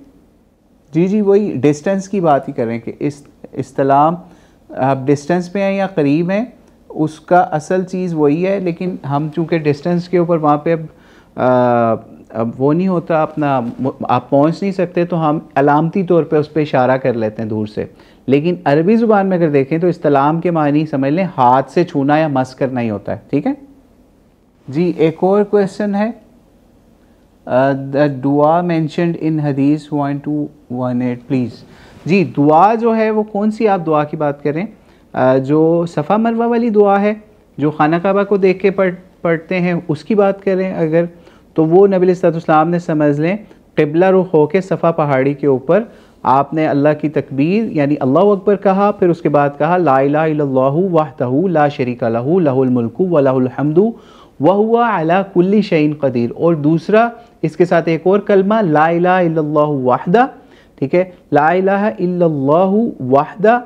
जी जी वही डिस्टेंस की बात ही कर रहे हैं कि इस्तलाम आप डिस्टेंस पे हैं या करीब हैं, उसका असल चीज़ वही है, लेकिन हम चूँकि डिस्टेंस के ऊपर वहाँ पे अब वो नहीं होता अपना, आप पहुँच नहीं सकते, तो हम अलामती तौर पे उस पर इशारा कर लेते हैं दूर से। लेकिन अरबी ज़ुबान में अगर देखें तो इस्तलाम के मानी समझ लें हाथ से छूना या मस करना ही होता है, ठीक है। जी एक और क्वेश्चन है, द दुआ मेंशन्ड इन हदीस 1218 प्लीज़। जी दुआ जो है वो कौन सी आप दुआ की बात करें? जो सफ़ा मरवा वाली दुआ है, जो खाना काबा को देख के पढ़ते हैं, उसकी बात करें अगर, तो वो नबी सल्लल्लाहु ने समझ लें क़िबला रुख होके सफ़ा पहाड़ी के ऊपर आपने अल्लाह की तकबीर यानी अल्लाहु अकबर कहा, फिर उसके बाद कहा ला इलाहा इल्लल्लाहु वहदहु ला शरीका लहू लहुल मुल्कु व लहुल हम्दु व हुवा अला कुल्ली शैइन क़दीर। और दूसरा इसके साथ एक और कलमा ला इलाहा इल्लल्लाहु वहदा, ठीक है, ला इलाहा इल्लल्लाहु वहदा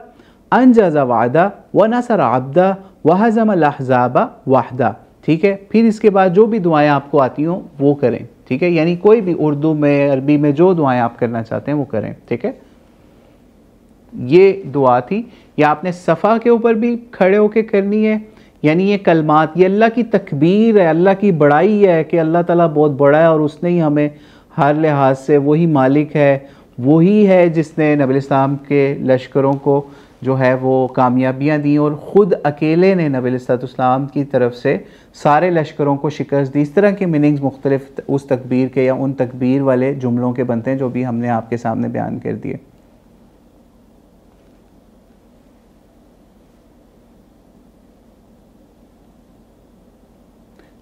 अनजज़ा वादा व नसर अब्दा व हज़मल अहज़ाबा वहदा, ठीक है। फिर इसके बाद जो भी दुआएं आपको आती हों वो करें, ठीक है, यानी कोई भी उर्दू में अरबी में जो दुआएं आप करना चाहते हैं वो करें, ठीक है। ये दुआ थी, या आपने सफ़ा के ऊपर भी खड़े होकर करनी है, यानी ये कलमात, ये अल्लाह की तकबीर है, अल्लाह की बड़ाई है कि अल्लाह ताला बहुत बड़ा है और उसने ही हमें हर लिहाज से वही मालिक है, वही है जिसने नबी इस्लाम के लश्करों को जो है वो कामयाबियाँ दी और ख़ुद अकेले ने नबी अलैहिस्सलाम की तरफ से सारे लश्करों को शिकस्त दी। इस तरह के मीनिंग्स मुख्तलिफ उस तकबीर के या उन तकबीर वाले जुमलों के बनते हैं जो भी हमने आपके सामने बयान कर दिए।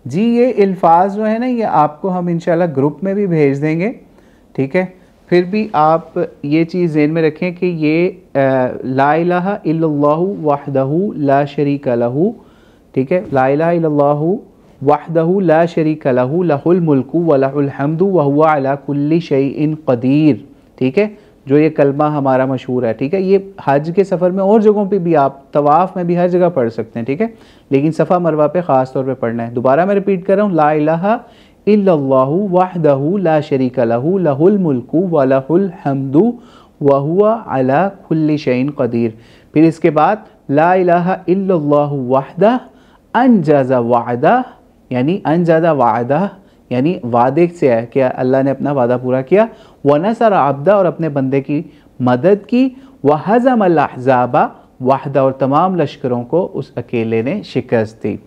जी ये अल्फाज जो है ना, ये आपको हम इंशाल्लाह ग्रुप में भी भेज देंगे, ठीक है। फिर भी आप ये चीज़ ज़हन में रखें कि ये ला इलाहा इल्लल्लाहु वहदहु ला शरीका लहू, ठीक है। ला इलाहा इल्लल्लाहु वहदहु ला शरीका लहू लहुल मुल्कु व लहुल हम्दु व हुवा अला कुल्ली शैइन क़दीर, ठीक है। जो ये कलमा हमारा मशहूर है, ठीक है। ये हज के सफ़र में और जगहों पे भी, आप तवाफ़ में भी हर जगह पढ़ सकते हैं, ठीक है। लेकिन सफ़ा मरवा पे ख़ास तौर पे पढ़ना है। दोबारा मैं रिपीट कर रहा हूँ, ला इलाहा इल्लल्लाहु वहदहु ला शरीका लहू लहुल मुल्कु व लहुल हम्दु व हुवा अला कुल्ली शैइन क़दीर। फिर इसके बाद ला इलाहा इल्लल्लाहु वहदह अनजाज़ा वादा, यानी अनजाज़ा वादा यानी वादे से है कि अल्लाह ने अपना वादा पूरा किया। व नसर अब्दा, और अपने बंदे की मदद की। व हज़म अल अहज़ाबा वहदा, और तमाम लश्करों को उस अकेले ने शिकस्त दी।